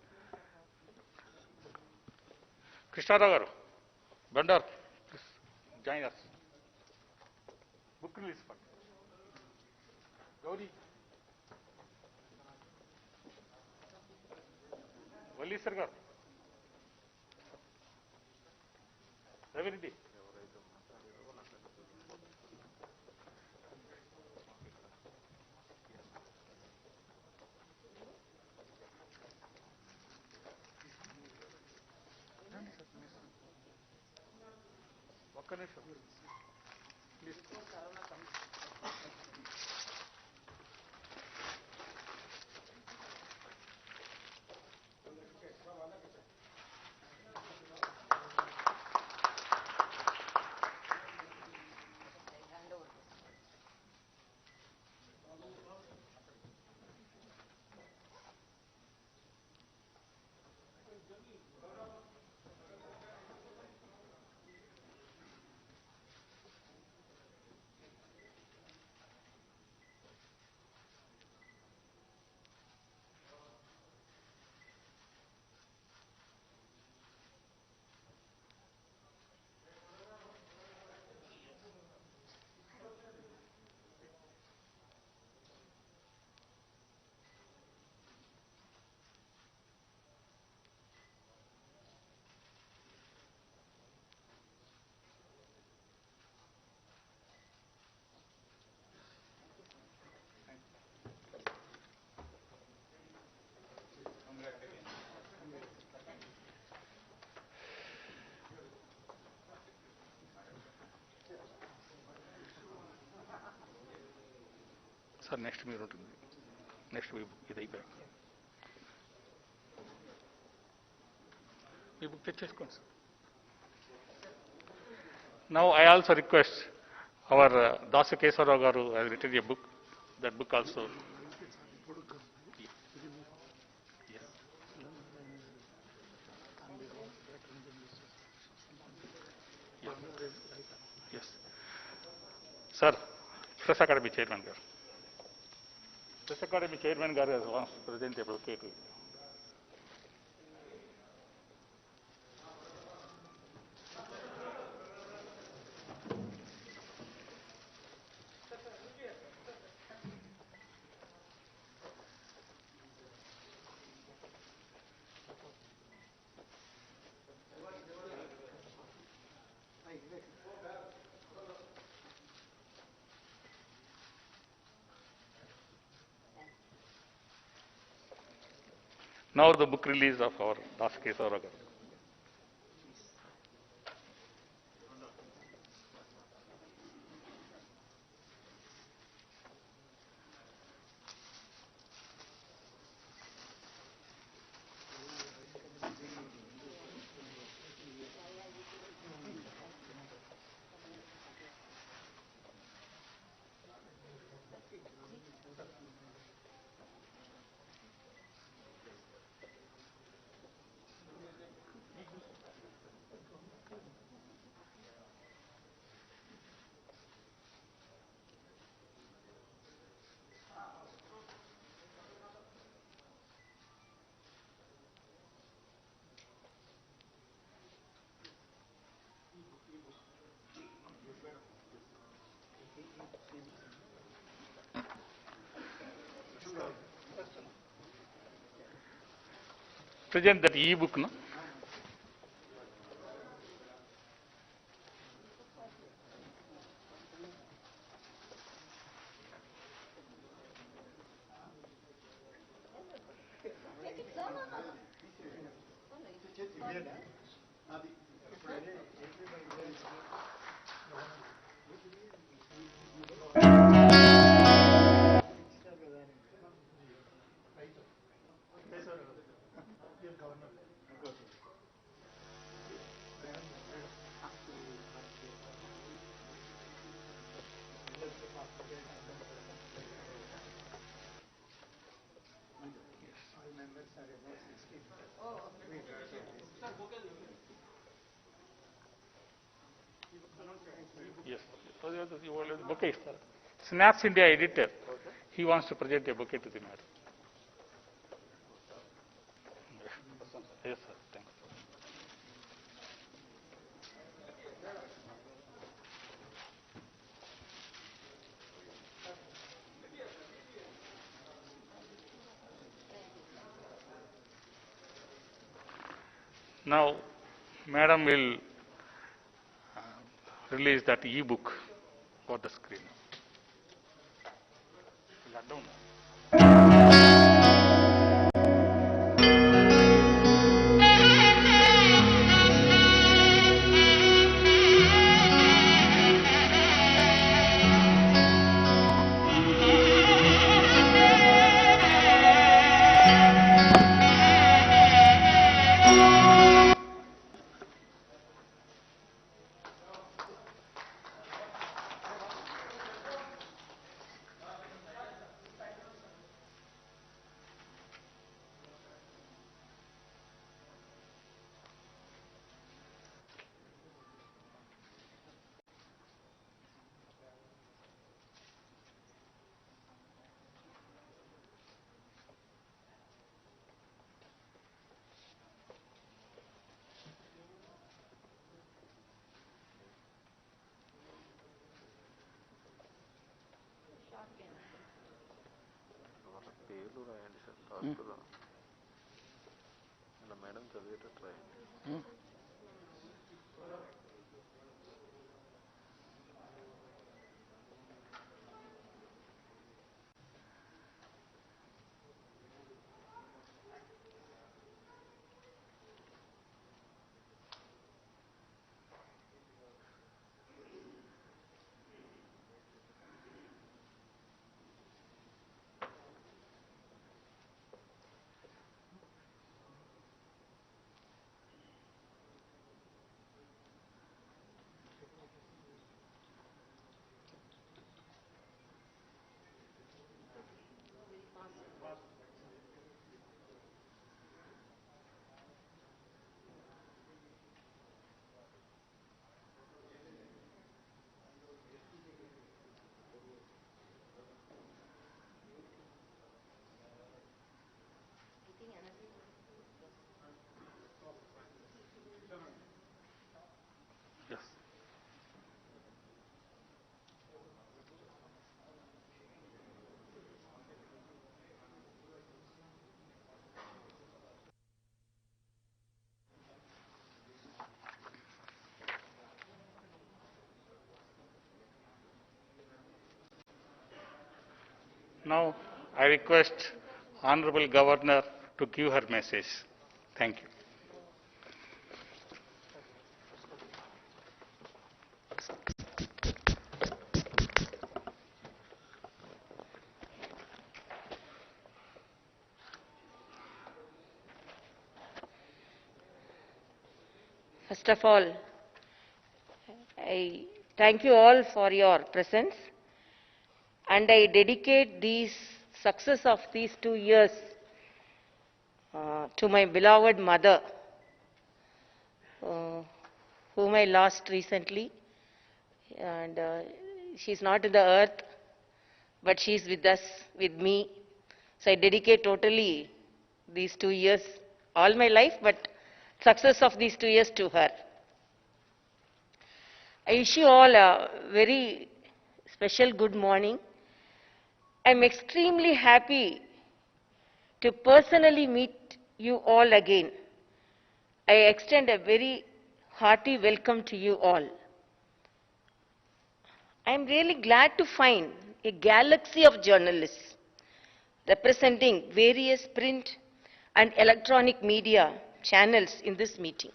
కృష్ణారావు గారు, Bandar, join us. Book release పండి. గౌరీ, వల్లీశ్వర్ గారు, రవిరెడ్డి, ఒక్క నిమిషం ప్లీజ్. సార్ నెక్స్ట్ మీరు ఉంటుంది. నెక్స్ట్ ఇది అయిపోయాక మీ బుక్ తెచ్చేసుకోండి sir. Now I also request our Dasu Keshava Rao garu has written a book. That book also. Yes sir, press academy chairman garu, press academy chairman garu present ఇప్పుడు cake. Now the book release of our Das Kesavara garu. Present that e-book, no? Yes. Bouquet. Snaps India editor. He wants to present a bouquet to the madam. Now, Madam will release that e-book for the screen. Yes. Now, I request Honorable Governor to give her message. Thank you. First of all, I thank you all for your presence, and I dedicate these success of these 2 years to my beloved mother, whom I lost recently, and she's not in the earth, but she's with us, with me. So I dedicate totally these 2 years, all my life, but success of these 2 years to her. I wish you all a very special good morning. I'm extremely happy to personally meet you all again. I extend a very hearty welcome to you all. I'm really glad to find a galaxy of journalists representing various print and electronic media channels in this meeting.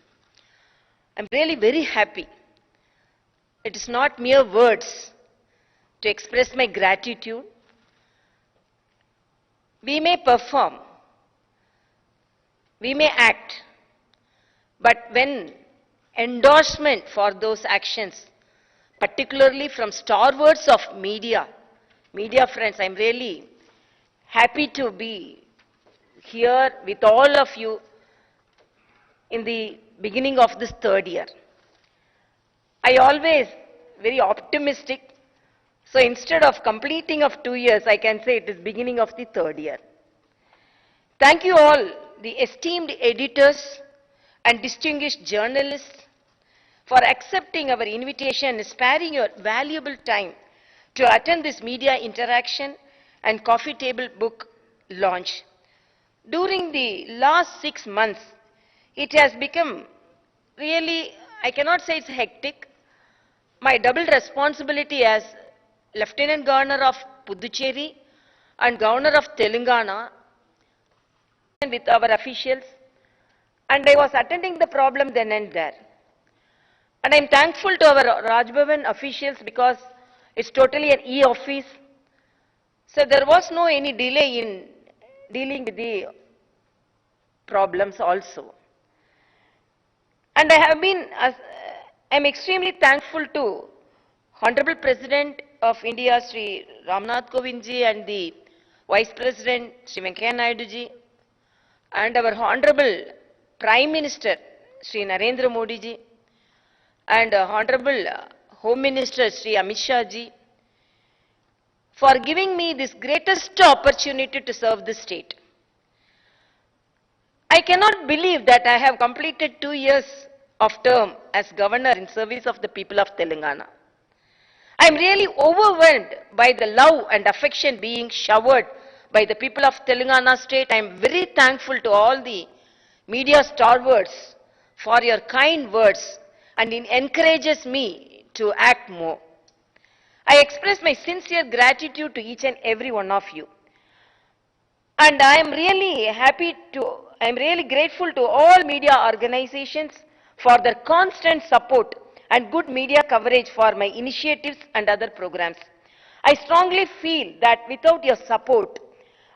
I'm really very happy. It is not mere words to express my gratitude. We may perform, we may act, but when endorsement for those actions, particularly from stalwarts of media friends, I'm really happy to be here with all of you in the beginning of this third year. I always very optimistic, so instead of completing of 2 years, I can say it is beginning of the third year. Thank you all, the esteemed editors and distinguished journalists, for accepting our invitation and sparing your valuable time to attend this media interaction and coffee table book launch. During the last 6 months, it has become really, I cannot say it's hectic. My double responsibility as Lieutenant Governor of Puducherry and Governor of Telangana with our officials, and I was attending the problem then and there. And I'm thankful to our Raj Bhavan officials because it's totally an e-office. So there was no any delay in dealing with the problems also. And I'm extremely thankful to Honorable President of India, Sri Ramnath Kovindji, and the Vice President, Sri Venkaiah Naidu ji, and our Honorable Prime Minister, Sri Narendra Modi ji, and Honorable Home Minister, Sri Amit Shah ji, for giving me this greatest opportunity to serve the state. I cannot believe that I have completed 2 years of term as governor in service of the people of Telangana. I am really overwhelmed by the love and affection being showered by the people of Telangana state. I am very thankful to all the media stalwarts for your kind words, and it encourages me to act more. I express my sincere gratitude to each and every one of you. And I am really grateful to all media organizations for their constant support and good media coverage for my initiatives and other programs. I strongly feel that without your support,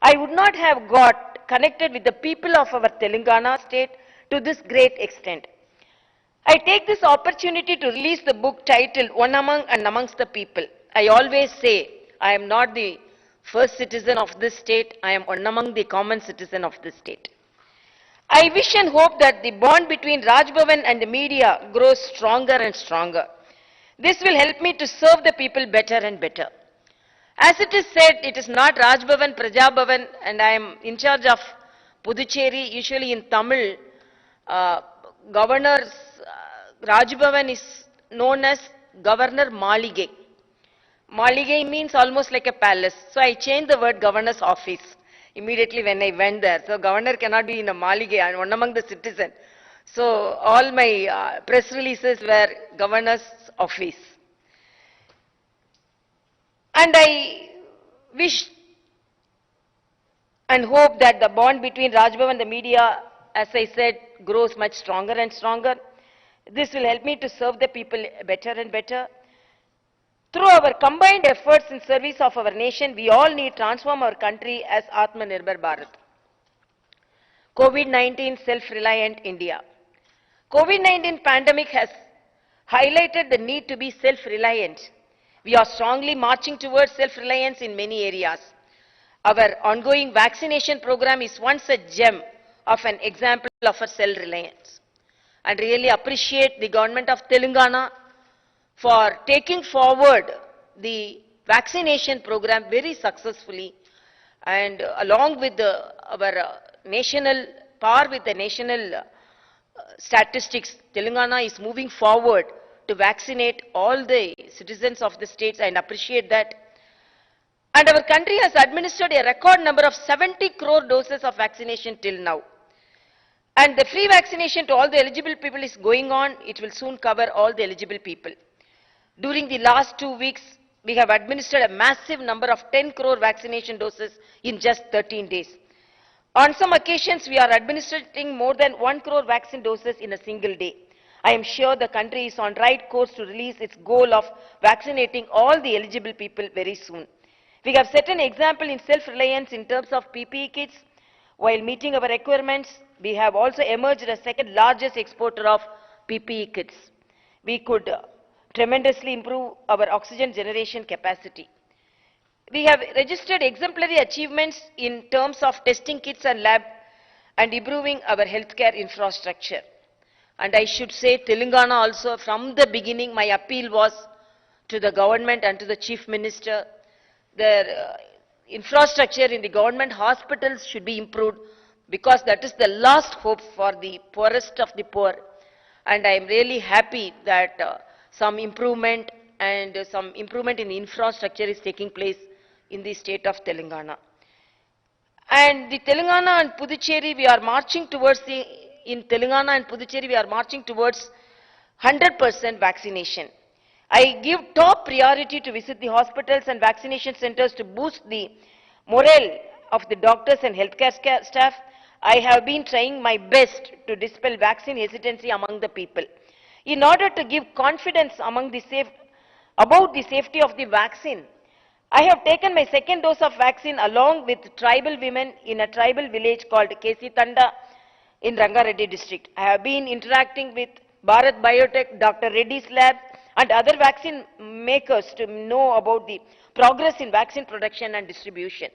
I would not have got connected with the people of our Telangana state to this great extent. I take this opportunity to release the book titled One Among and Amongst the People. I always say I am not the first citizen of this state, I am one among the common citizen of this state. I wish and hope that the bond between Raj Bhavan and the media grows stronger and stronger. This will help me to serve the people better and better. As it is said, it is not Raj Bhavan, Praja Bhavan, and I am in charge of Puducherry. Usually in Tamil, Governor's Raj Bhavan is known as Governor Malige. Malige means almost like a palace. So I changed the word governor's office immediately when I went there. So governor cannot be in a Malige, and one among the citizens. So all my press releases were governor's office. And I wish and hope that the bond between Raj Bhavan and the media, as I said, grows much stronger and stronger. This will help me to serve the people better and better. Through our combined efforts in service of our nation, we all need to transform our country as Atmanirbhar Bharat. COVID-19 self-reliant India. COVID-19 pandemic has highlighted the need to be self-reliant. We are strongly marching towards self-reliance in many areas. Our ongoing vaccination program is one such gem of an example of a self-reliance. And really appreciate the government of Telangana for taking forward the vaccination program very successfully, and along with our national statistics, Telangana is moving forward to vaccinate all the citizens of the states, and appreciate that. And our country has administered a record number of 70 crore doses of vaccination till now. And the free vaccination to all the eligible people is going on. It will soon cover all the eligible people. During the last 2 weeks, we have administered a massive number of 10 crore vaccination doses in just 13 days. On some occasions, we are administering more than 1 crore vaccine doses in a single day. I am sure the country is on right course to release its goal of vaccinating all the eligible people very soon. We have set an example in self-reliance in terms of PPE kits. While meeting our requirements, we have also emerged as second largest exporter of PPE kits. We could tremendously improve our oxygen generation capacity. We have registered exemplary achievements in terms of testing kits and lab, and improving our healthcare infrastructure. And I should say Telangana also, from the beginning, my appeal was to the government and to the Chief Minister. Their infrastructure in the government hospitals should be improved, because that is the last hope for the poorest of the poor. And I am really happy that some improvement in the infrastructure is taking place in the state of Telangana. And the Telangana and Puducherry, we are marching towards the in Telangana and Puducherry, we are marching towards 100% vaccination. I give top priority to visit the hospitals and vaccination centers to boost the morale of the doctors and healthcare staff. I have been trying my best to dispel vaccine hesitancy among the people. In order to give confidence about the safety of the vaccine, I have taken my second dose of vaccine along with tribal women in a tribal village called Kesi Tanda in Rangareddy district. I have been interacting with Bharat Biotech, Dr. Reddy's lab and other vaccine makers to know about the progress in vaccine production and distribution.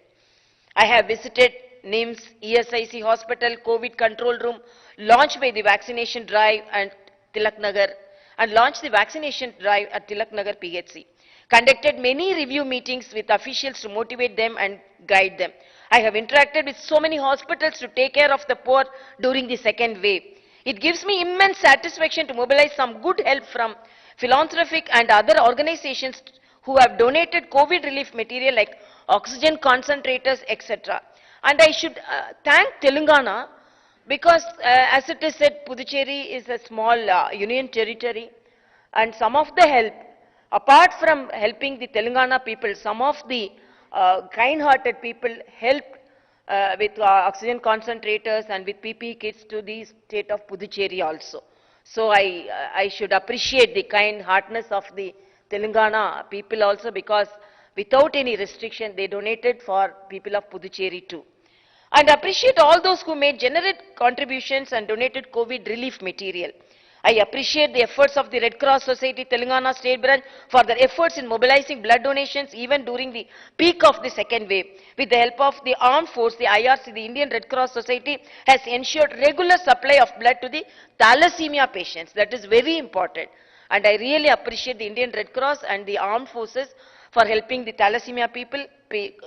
I have visited NIMS, ESIC Hospital, COVID control room, launched by the vaccination drive and Tilak Nagar, and launched the vaccination drive at Tilak Nagar PHC. Conducted many review meetings with officials to motivate them and guide them. I have interacted with so many hospitals to take care of the poor during the second wave. It gives me immense satisfaction to mobilize some good help from philanthropic and other organizations who have donated COVID relief material like oxygen concentrators, etc. And I should thank Telangana because, as it is said, Puducherry is a small union territory, and some of the help, apart from helping the Telangana people, some of the kind-hearted people helped with oxygen concentrators and with PPE kits to the state of Puducherry also. So I should appreciate the kind heartness of the Telangana people also, because without any restriction they donated for people of Puducherry too. And appreciate all those who made generous contributions and donated COVID relief material. I appreciate the efforts of the Red Cross Society Telangana State Branch for their efforts in mobilizing blood donations even during the peak of the second wave. With the help of the armed force, the IRC, the Indian Red Cross Society has ensured regular supply of blood to the thalassemia patients. That is very important. And I really appreciate the Indian Red Cross and the armed forces for helping the thalassemia people,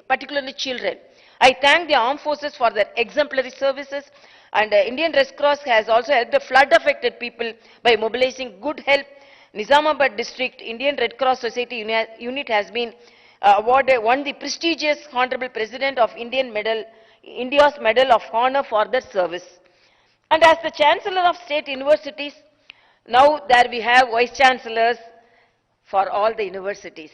particularly children. I thank the armed forces for their exemplary services, and Indian Red Cross has also helped the flood affected people by mobilizing good help. Nizamabad district Indian Red Cross Society unit has been won the prestigious Honorable President of India's Medal of Honor for their service. And as the Chancellor of State Universities, now there we have Vice Chancellors for all the universities.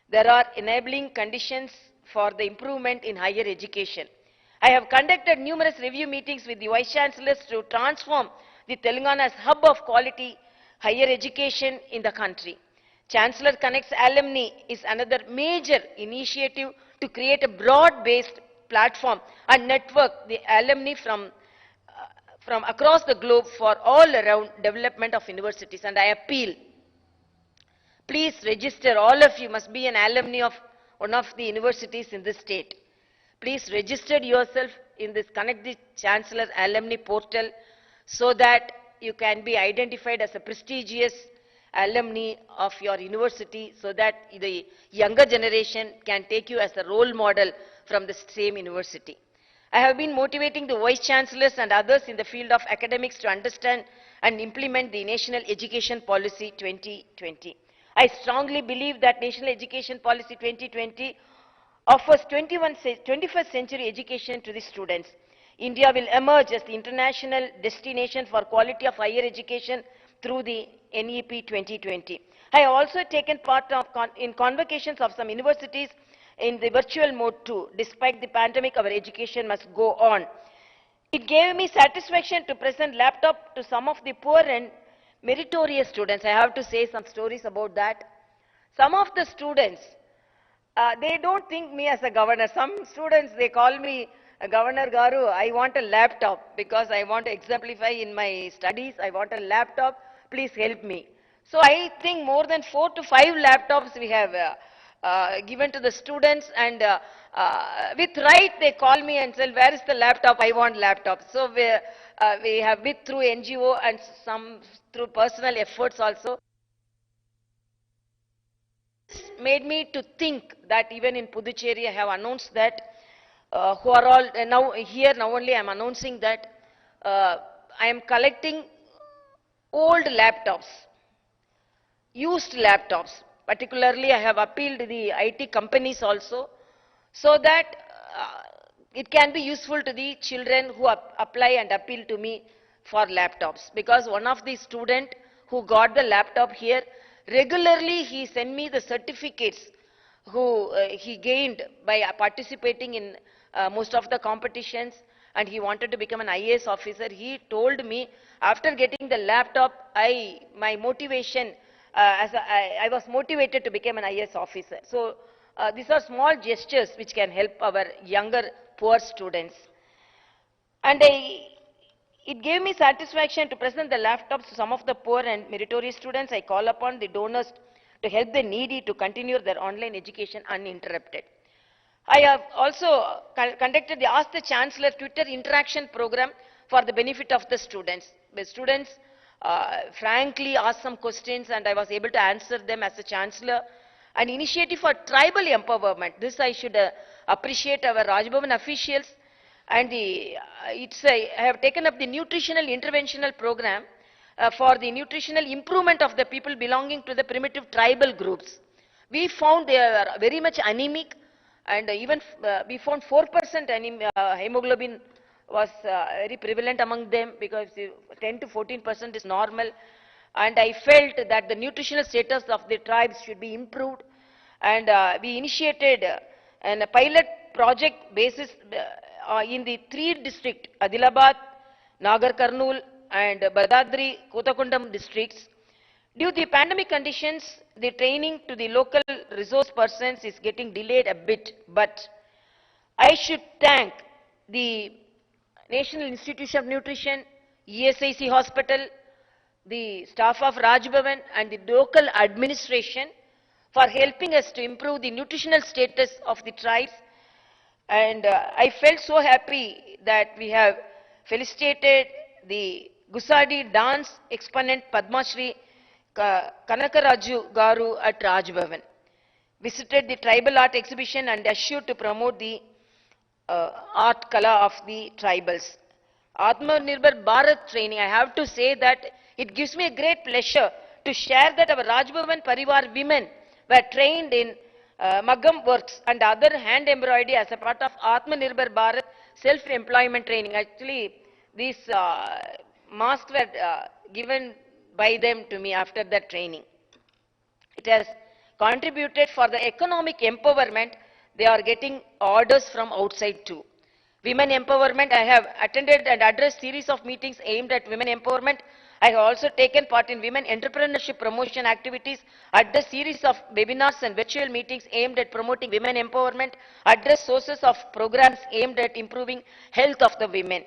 There are enabling conditions for the improvement in higher education. I have conducted numerous review meetings with the Vice Chancellors to transform the Telangana's hub of quality higher education in the country. Chancellor Connects Alumni is another major initiative to create a broad-based platform and network the alumni from across the globe for all around development of universities. And I appeal, please register, all of you must be an alumni of one of the universities in this state. Please register yourself in this Connect the Chancellor Alumni portal so that you can be identified as a prestigious alumni of your university, so that the younger generation can take you as a role model from the same university. I have been motivating the Vice Chancellors and others in the field of academics to understand and implement the National Education Policy 2020. I strongly believe that National Education Policy 2020 offers 21st century education to the students. India will emerge as the international destination for quality of higher education through the NEP 2020. I have also taken part in convocations of some universities in the virtual mode too. Despite the pandemic, our education must go on. It gave me satisfaction to present laptop to some of the poor and meritorious students. I have to say some stories about that. Some of the students, they don't think me as a governor. Some students, they call me Governor Garu, I want a laptop because I want to exemplify in my studies. I want a laptop. Please help me. So I think more than 4 to 5 laptops we have given to the students, and with right they call me and say, where is the laptop? I want laptop. So we have with through NGO and some through personal efforts also. This made me to think that even in Puducherry I have announced that who are all now only I am announcing that I am collecting old laptops, used laptops. Particularly I have appealed to the IT companies also, so that it can be useful to the children who apply and appeal to me for laptops, because one of the student who got the laptop here, regularly he sent me the certificates who he gained by participating in most of the competitions, and he wanted to become an IAS officer. He told me after getting the laptop, my motivation, I was motivated to become an IAS officer. So these are small gestures which can help our younger poor students. And it gave me satisfaction to present the laptops to some of the poor and meritorious students. I call upon the donors to help the needy to continue their online education uninterrupted. I have also conducted the Ask the Chancellor Twitter interaction program for the benefit of the students. The students frankly asked some questions and I was able to answer them as a Chancellor. An initiative for tribal empowerment. This I should appreciate our Rajbhavan officials. And I have taken up the nutritional interventional program for the nutritional improvement of the people belonging to the primitive tribal groups. We found they are very much anemic, and even we found 4% hemoglobin was very prevalent among them, because 10 to 14% is normal. And I felt that the nutritional status of the tribes should be improved. And we initiated a pilot project basis in the 3 districts, Adilabad, Nagar Karnool and Badadri, Kotakundam districts. Due to the pandemic conditions, the training to the local resource persons is getting delayed a bit, but I should thank the National Institute of Nutrition, ESIC Hospital, the staff of Rajbhavan and the local administration for helping us to improve the nutritional status of the tribes. And I felt so happy that we have felicitated the Gusadi dance exponent Padma Shri Kanakaraju Garu at Rajbhavan. Visited the tribal art exhibition and assured to promote the art kala of the tribals. Atmanirbhar Bharat training, I have to say that it gives me a great pleasure to share that our Rajbhavan Parivar women were trained in Maggam works and other hand embroidery as a part of Atmanirbhar Bharat self-employment training. Actually, these masks were given by them to me after that training. It has contributed for the economic empowerment. They are getting orders from outside too. Women empowerment, I have attended and addressed series of meetings aimed at women empowerment. I have also taken part in women entrepreneurship promotion activities, addressed series of webinars and virtual meetings aimed at promoting women empowerment, addressed sources of programs aimed at improving health of the women.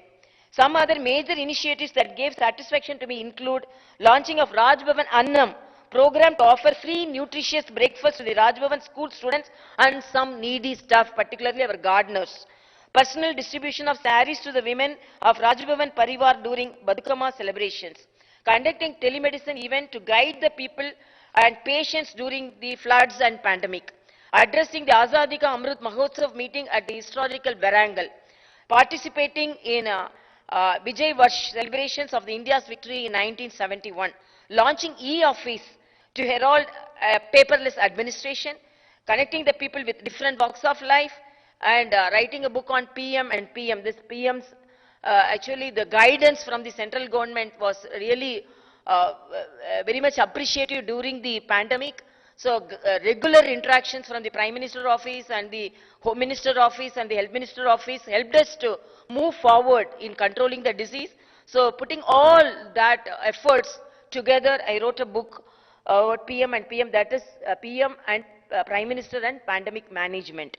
Some other major initiatives that gave satisfaction to me include launching of Rajbhavan Annam program to offer free nutritious breakfast to the Rajbhavan school students and some needy staff, particularly our gardeners. Personal distribution of saris to the women of Rajbhavan Parivar during Badukama celebrations. Conducting telemedicine event to guide the people and patients during the floods and pandemic. Addressing the Azadi Ka Amrit Mahotsav meeting at the historical Varangal. Participating in Vijay Varsh celebrations of the India's victory in 1971. Launching e-office to herald paperless administration. Connecting the people with different walks of life. And writing a book on PM and PM. This PM's actually the guidance from the central government was really very much appreciated during the pandemic. So regular interactions from the Prime Minister office and the Home Minister office and the Health Minister office helped us to move forward in controlling the disease. So putting all that efforts together, I wrote a book about PM and PM, that is PM and Prime Minister and Pandemic Management.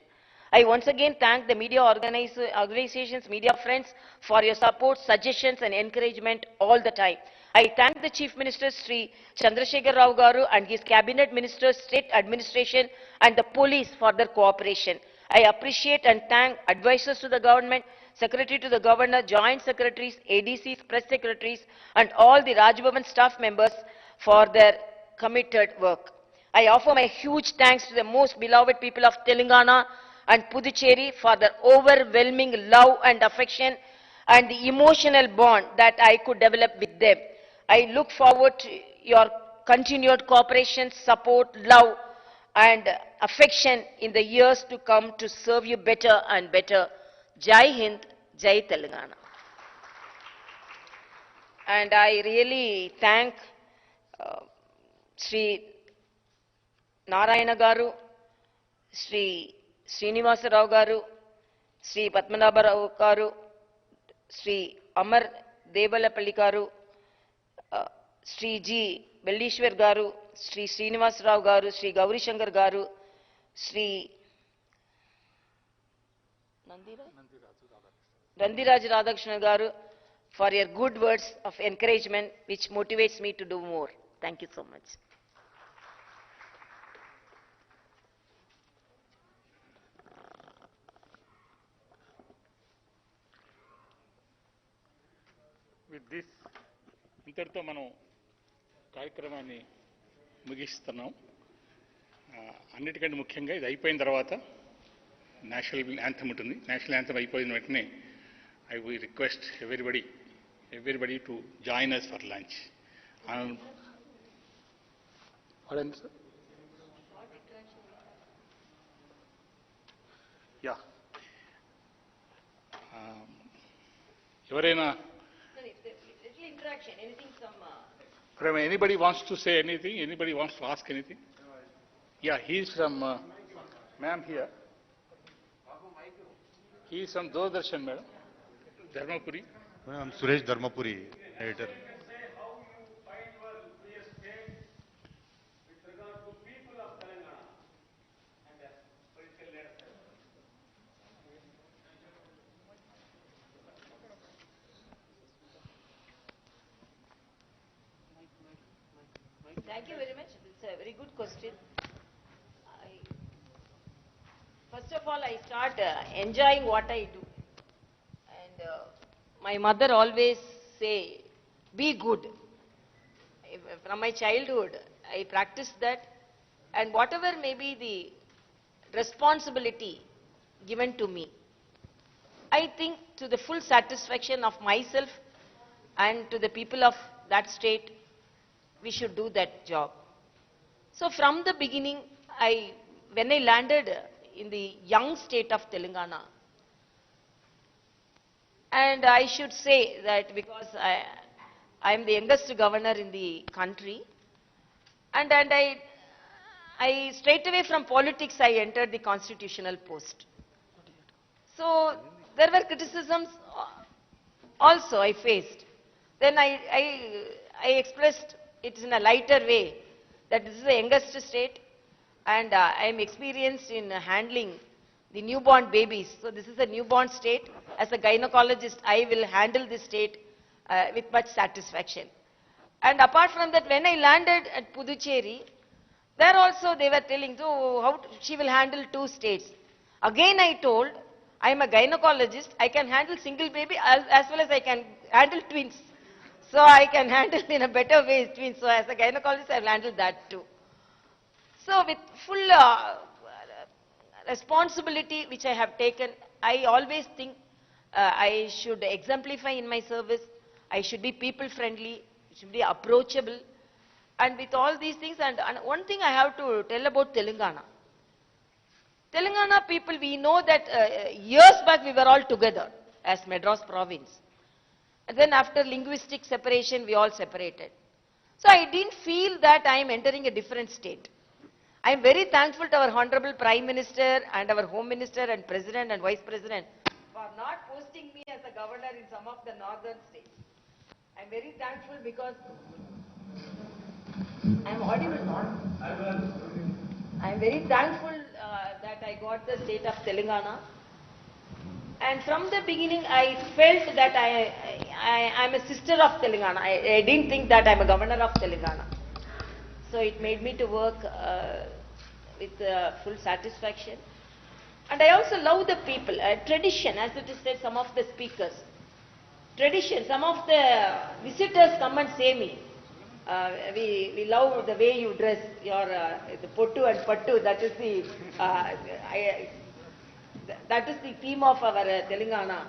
I once again thank the media organizations, media friends for your support, suggestions and encouragement all the time. I thank the Chief Minister Sri Chandrasekhar Rao Garu and his cabinet ministers, state administration and the police for their cooperation. I appreciate and thank advisors to the government, secretary to the governor, joint secretaries, ADCs, press secretaries and all the Rajbhavan staff members for their committed work. I offer my huge thanks to the most beloved people of Telangana and Puducherry for their overwhelming love and affection and the emotional bond that I could develop with them. I look forward to your continued cooperation, support, love and affection in the years to come to serve you better and better. Jai Hind, Jai Telangana. And I really thank Sri Narayana Garu, Sri Srinivasa Rao Garu, Sri Padmanabha Rao Garu, Sri Amar Devalapalli Garu, Sri G. Bellishwar Garu, Sri Srinivasa Rao Garu, Sri Gauri Shankar Garu, Sri Nandiraj Radhakrishna Garu, for your good words of encouragement which motivates me to do more. Thank you so much. With this ఇంతటితో మనం కార్యక్రమాన్ని ముగిస్తున్నాం. అన్నిటికంటే ముఖ్యంగా ఇది అయిపోయిన తర్వాత national anthem ఉంటుంది. నేషనల్ యాంథమ్ అయిపోయిన వెంటనే I we request everybody to join us for lunch. Yeah. ఎవరైనా Interaction, anything from anybody wants to say anything, anybody wants to ask anything? Yeah, he is from ma'am here. He is from Doordarshan, madam. Dharmapuri. I'm Suresh Dharmapuri, editor. Thank you very much. It's a very good question. First of all, I start enjoying what I do. And my mother always say, be good. From my childhood, I practiced that. And whatever may be the responsibility given to me, I think to the full satisfaction of myself and to the people of that state, we should do that job. So from the beginning, when I landed in the young state of Telangana, and I should say that because I am the youngest governor in the country, and I straight away from politics I entered the constitutional post. So there were criticisms also I faced. Then I expressed it in a lighter way that this is the youngest state and I am experienced in handling the newborn babies. So this is a newborn state. As a gynecologist, I will handle this state with much satisfaction. And apart from that, when I landed at Puducherry, there also they were telling, so how she will handle 2 states. Again I told, I am a gynecologist, I can handle single baby as well as I can handle twins. So I can handle in a better way twins. So as a gynecologist, I will handle that too. So with full responsibility which I have taken, I always think I should exemplify in my service. I should be people friendly, should be approachable. And with all these things, and one thing I have to tell about Telangana. Telangana people, we know that years back we were all together as Madras province. And then after linguistic separation, we all separated. So I didn't feel that I am entering a different state. I am very thankful to our Honorable Prime Minister and our Home Minister and President and Vice President for not posting me as a governor in some of the northern states. I am very thankful because I am audible. I am very thankful that I got the state of Telangana. And from the beginning, I felt that I am a sister of Telangana. I didn't think that I am a governor of Telangana. So it made me to work with full satisfaction. And I also love the people. Tradition, as it is said, some of the speakers. Tradition, some of the visitors come and say me, we love the way you dress, your the pottu and pattu, that is the theme of our Telangana.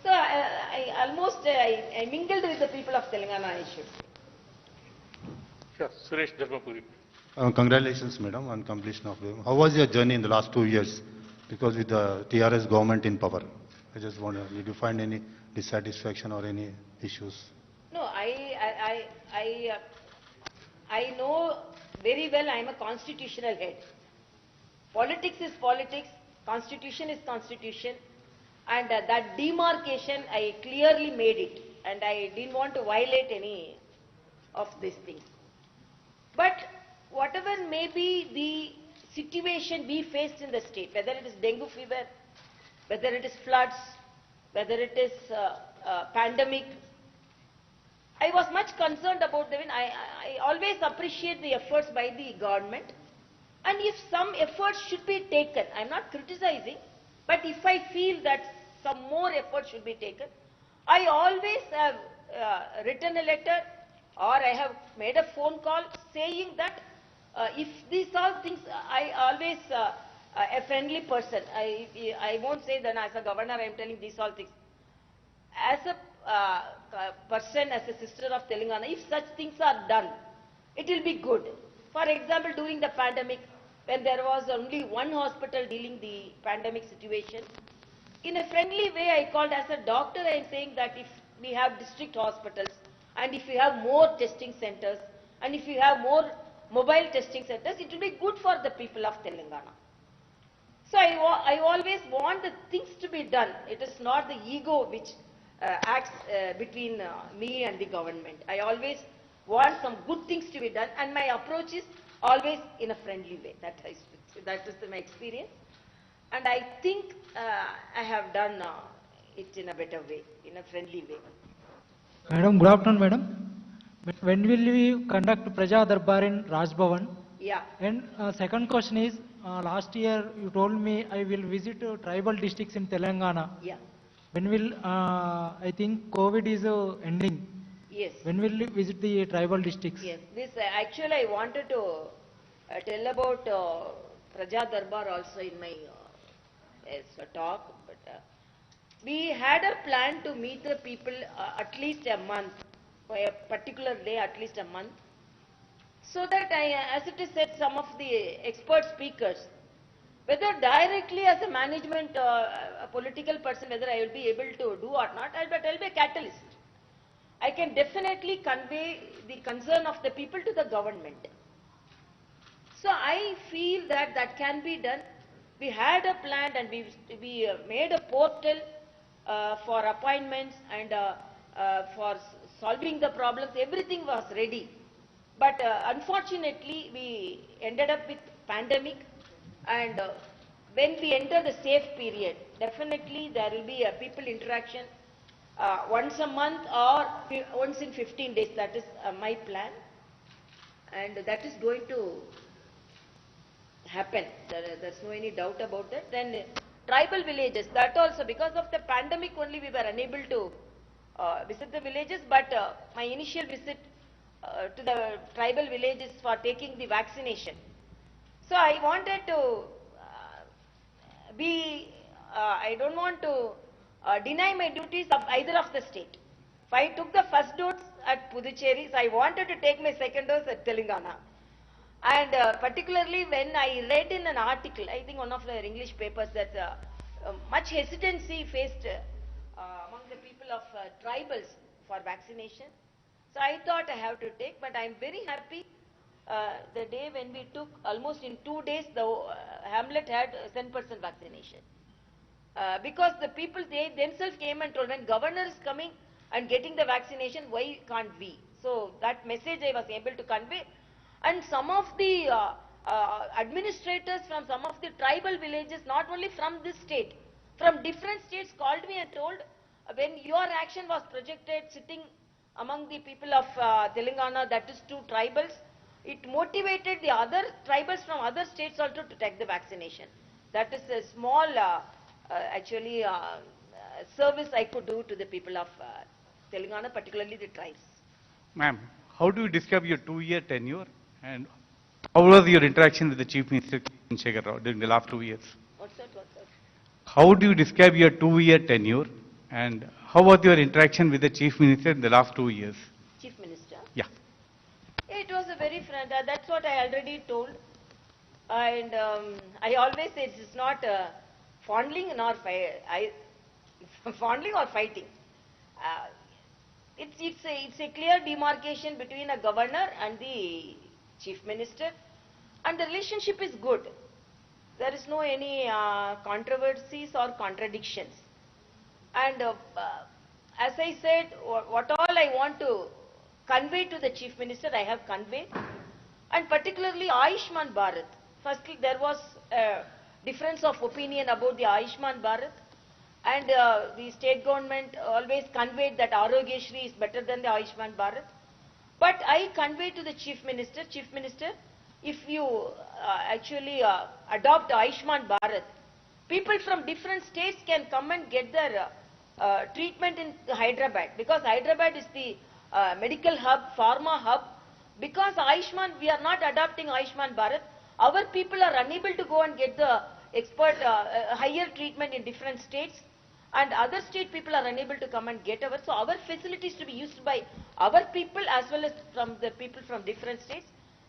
So I mingled with the people of Telangana, I should say. Sure. Suresh Dharmapuri. Congratulations, madam, on completion of them. How was your journey in the last 2 years? Because with the TRS government in power, I just wonder, did you find any dissatisfaction or any issues? No, I I know very well I am a constitutional head. Politics is politics, constitution is constitution, and that demarcation I clearly made it, and I didn't want to violate any of these things. But whatever may be the situation we faced in the state, whether it is dengue fever, whether it is floods, whether it is pandemic, I was much concerned about them. I always appreciate the efforts by the government. And if some efforts should be taken, I'm not criticizing, but if I feel that some more effort should be taken, I always have written a letter or I have made a phone call saying that if these all things, I always a friendly person. I won't say that as a governor I am telling these all things. As a person, as a sister of Telangana, if such things are done, it will be good. For example, during the pandemic, when there was only one hospital dealing the pandemic situation, in a friendly way I called as a doctor, I am saying that if we have district hospitals and if we have more testing centers and if we have more mobile testing centers, it will be good for the people of Telangana. So I always want the things to be done. It is not the ego which acts between me and the government. I always want some good things to be done, and my approach is always in a friendly way. That is my experience, and I think I have done it in a better way, in a friendly way. Madam, good afternoon, madam. When will we conduct Praja Darbar in Raj Bhavan? Yeah. And second question is, last year you told me I will visit tribal districts in Telangana. Yeah. When will, I think COVID is ending. Yes. When will you visit the tribal districts? Yes. This actually I wanted to tell about Praja Darbar also in my talk. But we had a plan to meet the people at least a month, for a particular day, at least a month. So that as it is said, some of the expert speakers, whether directly as a management, a political person, whether I will be able to do or not, but I'll be a catalyst. I can definitely convey the concern of the people to the government. So I feel that that can be done. We had a plan and we made a portal for appointments and for solving the problems. Everything was ready. But unfortunately, we ended up with pandemic, and when we enter the safe period, definitely there will be a people interaction once a month or once in 15 days. That is my plan, and that is going to happen. There's no any doubt about that. Then tribal villages, that also because of the pandemic only we were unable to visit the villages, but my initial visit to the tribal villages for taking the vaccination. So I wanted to I don't want to deny my duties of either of the state. If I took the first dose at Puducherry, so I wanted to take my second dose at Telangana. And particularly when I read in an article, I think one of the English papers, that much hesitancy faced among the people of tribals for vaccination. So I thought I have to take, but I am very happy the day when we took, almost in 2 days, the hamlet had 10% vaccination. Because the people, they themselves came and told, when governor is coming and getting the vaccination, why can't we? So that message I was able to convey. And some of the administrators from some of the tribal villages, not only from this state, from different states, called me and told, when your action was projected sitting among the people of Telangana, that is two tribals, it motivated the other tribals from other states also to take the vaccination. That is a small service I could do to the people of Telangana, particularly the tribes. Ma'am, how do you describe your 2-year tenure, and how was your interaction with the Chief Minister Shekhar Rao during the last 2 years? What's that? How do you describe your 2-year tenure, and how was your interaction with the Chief Minister in the last 2 years? Chief Minister? Yeah. It was a very friend. That's what I already told. And I always say it is not fondling nor fondling or fighting. it's a clear demarcation between a governor and the chief minister, and the relationship is good. There is no any controversies or contradictions. And as I said, what all I want to convey to the chief minister, I have conveyed. And particularly Ayushman Bharat. Firstly, there was a difference of opinion about the Ayushman Bharat. And the state government always conveyed that Arogyashri is better than the Ayushman Bharat. But I conveyed to the chief minister, if you actually adopt Ayushman Bharat, people from different states can come and get their treatment in Hyderabad, because Hyderabad is the medical hub, pharma hub. Because Ayushman, we are not adopting Ayushman Bharat, our people are unable to go and get the expert higher treatment in different states, and other state people are unable to come and get our. So our facilities to be used by our people as well as from the people from different states.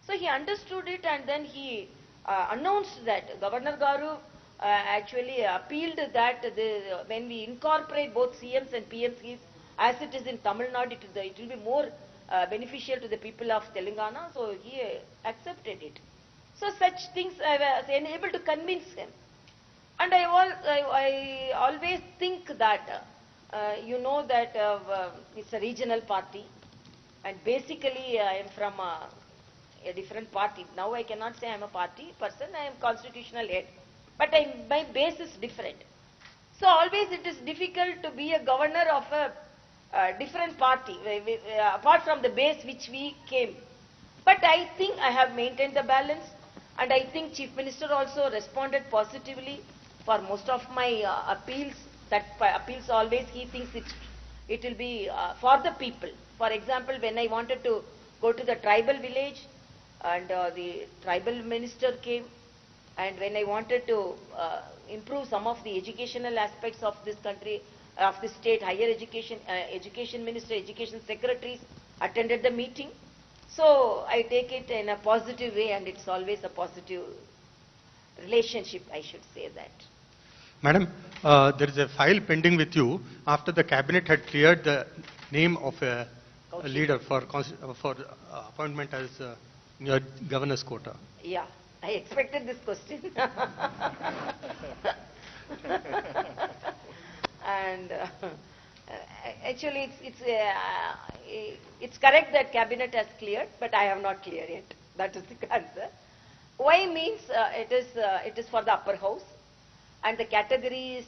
So he understood it, and then he announced that Governor Garu actually appealed that when we incorporate both CMs and PMs as it is in Tamil Nadu, it will be more beneficial to the people of Telangana. So he accepted it. So such things I was able to convince him. And I always think that, you know that it's a regional party, and basically I am from a different party. Now I cannot say I am a party person, I am constitutional head, but my base is different. So always it is difficult to be a governor of a different party, apart from the base which we came. But I think I have maintained the balance, and I think Chief Minister also responded positively for most of my appeals. That appeals always he thinks it will be for the people. For example, when I wanted to go to the tribal village, and the tribal minister came, and when I wanted to improve some of the educational aspects of this country, of the state, higher education, education minister, education secretaries attended the meeting. So I take it in a positive way, and it's always a positive relationship, I should say that. Madam, there is a file pending with you after the cabinet had cleared the name of a leader for appointment as in your governor's quota. Yeah, I expected this question. And actually, it's correct that cabinet has cleared, but I have not cleared yet. That is the answer. Why means it is for the upper house, and the category is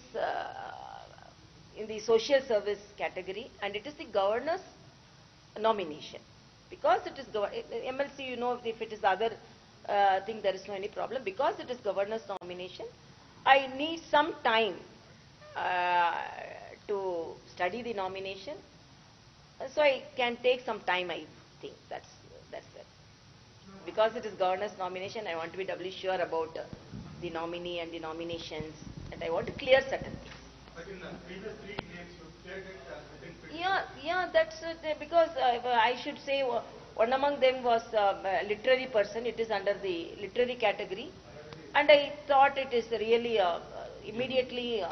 in the social service category, and it is the governor's nomination. Because it is MLC, you know, if it is other thing, there is no any problem. Because it is governor's nomination, I need some time to study the nomination. So I can take some time, I think. That's it. Because it is governor's nomination, I want to be doubly sure about the nominee and the nominations, and I want to clear certain things. But in the previous 3 names, you cleared it Yeah, that's it, because I should say one among them was a literary person. It is under the literary category, and I thought it is really immediately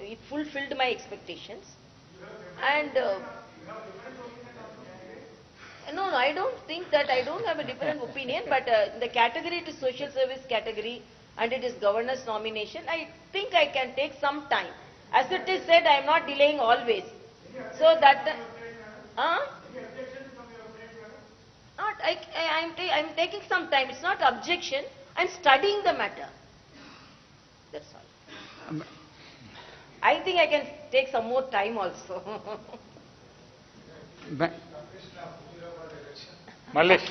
it fulfilled my expectations. And no, I don't think that. I don't have a different opinion, but the category, it is social service category, and it is governor's nomination. I think I can take some time. As it is said, I am not delaying always. So that, not, I'm taking some time. It's not objection. I'm studying the matter. That's all. I think I can take some more time also. Mallesh.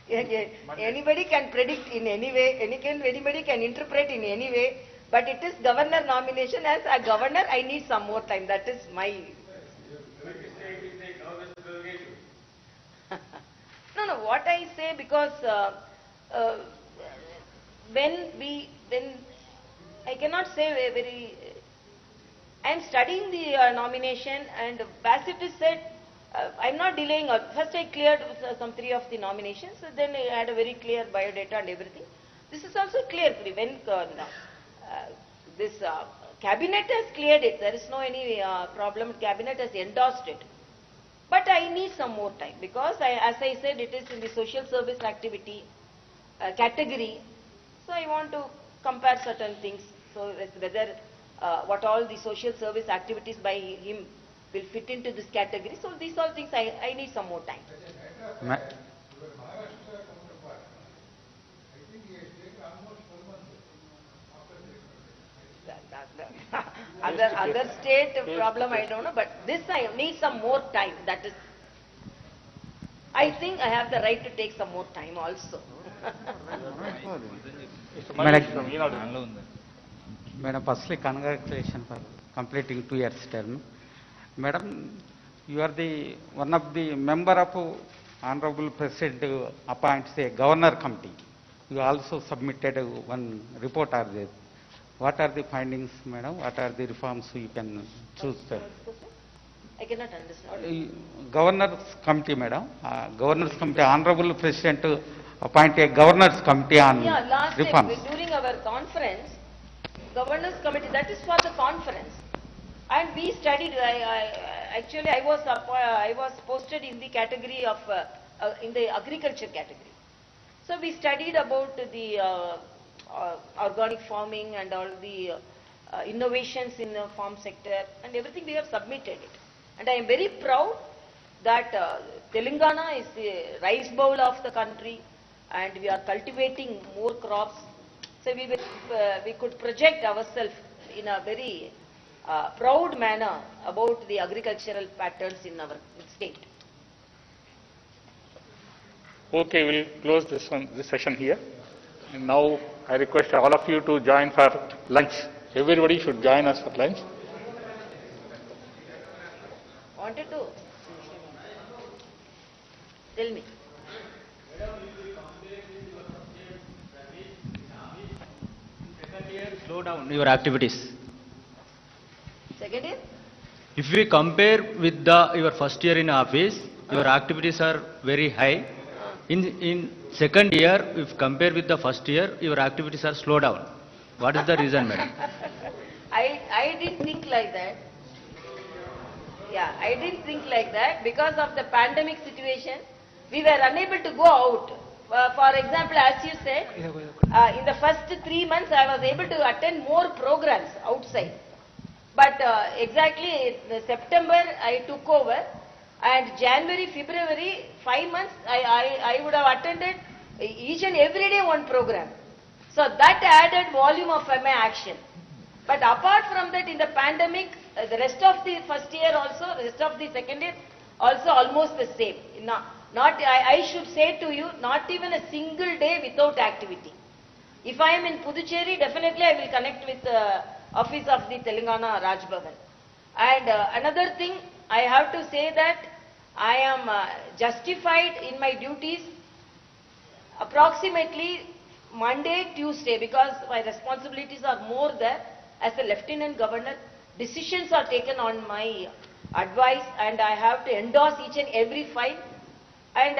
Anybody can predict in any way, anybody can interpret in any way, but it is governor nomination. As a governor, I need some more time. That is my... No, what I say, because when I cannot say very... I am studying the nomination, and as it is said, I am not delaying. First I cleared some 3 of the nominations, so then I had a very clear biodata and everything. This is also clear when this Cabinet has cleared it. There is no any problem. Cabinet has endorsed it. But I need some more time because, as I said, it is in the social service activity category. So I want to compare certain things. So whether what all the social service activities by him will fit into this category. So these all things I need some more time. Other state problem I don't know, but this I need some more time. That is, I think I have the right to take some more time also. Madam, firstly, congratulations for completing 2 years term. Madam, you are the one of the member of Honorable President appoints a governor committee. You also submitted one report. Are there? What are the findings, madam? What are the reforms you can choose? I cannot understand. Governors committee, madam. Governors committee. Honorable President appoint a governors committee on Last reforms. time during our conference, governors committee, that is for the conference, and we studied. Actually I was posted in the category of in the agriculture category. So we studied about the organic farming and all the innovations in the farm sector and everything. We have submitted it, and I am very proud that Telangana is the rice bowl of the country, and we are cultivating more crops. So we could project ourselves in a very proud manner about the agricultural patterns in our state. Okay, we'll close this session here. And now I request all of you to join for lunch. Everybody should join us for lunch. Wanted to tell me. Slow down your activities. Second year? If we compare with your first year in office, your activities are very high. In second year, if compare with the first year, your activities are slow down. What is the reason, madam? I didn't think like that. Yeah, I didn't think like that. Because of the pandemic situation, we were unable to go out. For example, as you said, in the first 3 months, I was able to attend more programs outside. But exactly in September, I took over. And January, February, 5 months, I would have attended each and every day one program. So that added volume of my action. But apart from that, in the pandemic, the rest of the first year also, the rest of the second year also almost the same. I should say to you, not even a single day without activity. If I am in Puducherry, definitely I will connect with the office of the Telangana Raj Bhavan. And another thing, I have to say that I am justified in my duties approximately Monday, Tuesday, because my responsibilities are more there. As a Lieutenant Governor, decisions are taken on my advice and I have to endorse each and every file. And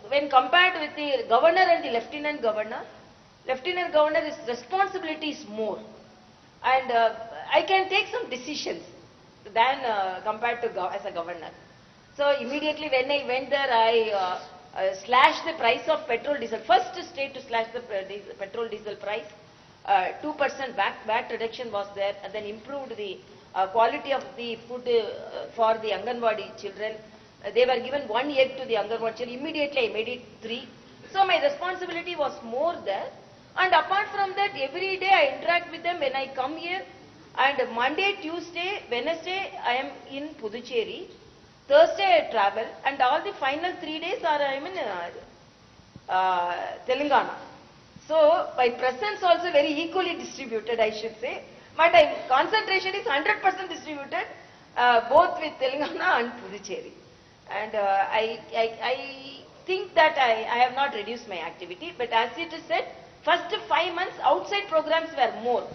when compared with the Governor and the Lieutenant Governor's responsibility is more. And I can take some decisions than compared to as a governor. So immediately when I went there, I slashed the price of petrol diesel. First state to slash the petrol diesel price. 2% VAT reduction was there, and then improved the quality of the food for the Anganwadi children. They were given 1 egg to the Anganwadi children. Immediately I made it 3. So my responsibility was more there. And apart from that, every day I interact with them when I come here. And Monday, Tuesday, Wednesday, I am in Puducherry. Thursday, I travel. And all the final 3 days are I am in Telangana. So my presence also very equally distributed, I should say. But concentration is 100% distributed, both with Telangana and Puducherry. And I think that I have not reduced my activity. But as it is said, first 5 months outside programs were more.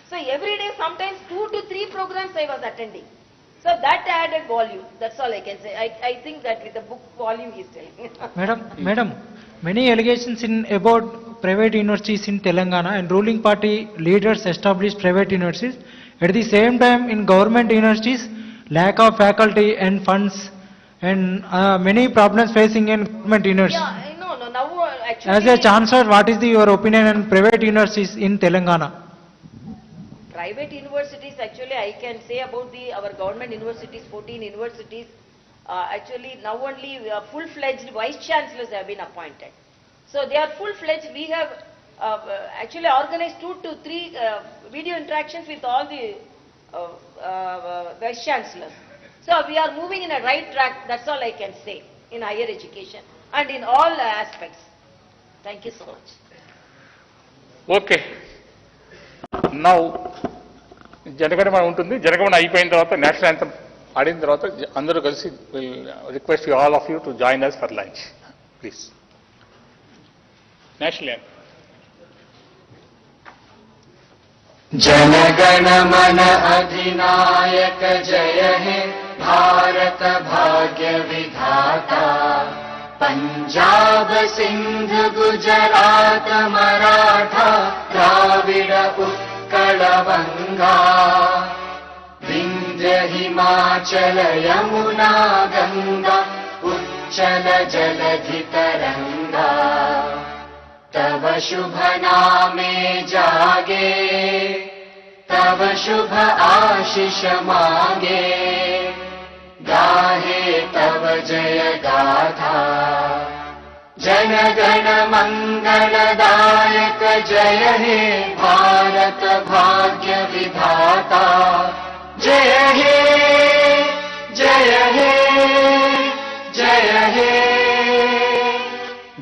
So every day, sometimes 2 to 3 programs I was attending. So that added volume. That's all I can say. I think that with the book volume he is telling. Madam, many allegations about private universities in Telangana and ruling party leaders established private universities. At the same time, in government universities, lack of faculty and funds and many problems facing in government universities. Yeah, no, now actually... As a chancellor, what is your opinion on private universities in Telangana? Private universities, actually, I can say about our government universities, 14 universities, actually now only full-fledged vice chancellors have been appointed. So they are full-fledged. We have actually organized 2 to 3 video interactions with all the vice chancellors. So we are moving in a right track, that's all I can say, in higher education and in all aspects. Thank you so much. Okay now Jana Gana Mana ఉంటుంది. జనగణమన అయిపోయిన తర్వాత national anthem ఆడిన తర్వాత అందరూ కలిసి request you all of you to join us for lunch please. National anthem. जनगण मन अधिनायक जय हे भारत भाग्य विधाता पंजाब सिंध गुजरात मराठा द्राविड उत्कल बंगा विंध्य हिमाचल यमुना गंगा उच्चल जलधि तरंगा तव शुभ नामे जागे तव शुभ आशीष मांगे गाहे तव जय गाथा जन गण मंगलदायक जय हे भारत भाग्य विधाता जय हे जय हे जय हे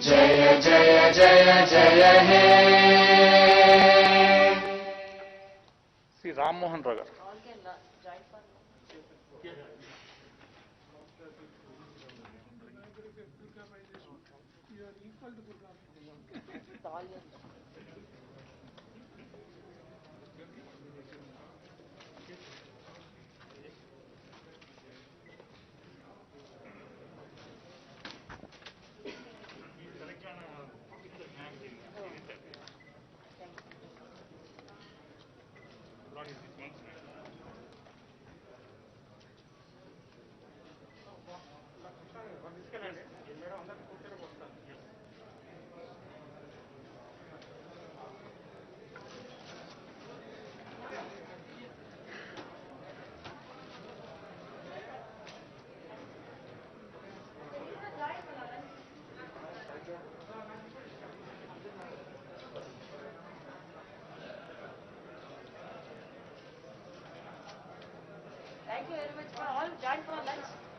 जय जय जय जय हे శ్రీ రామ్మోహన్ రావు గారు. Thank you very much for all join for lunch.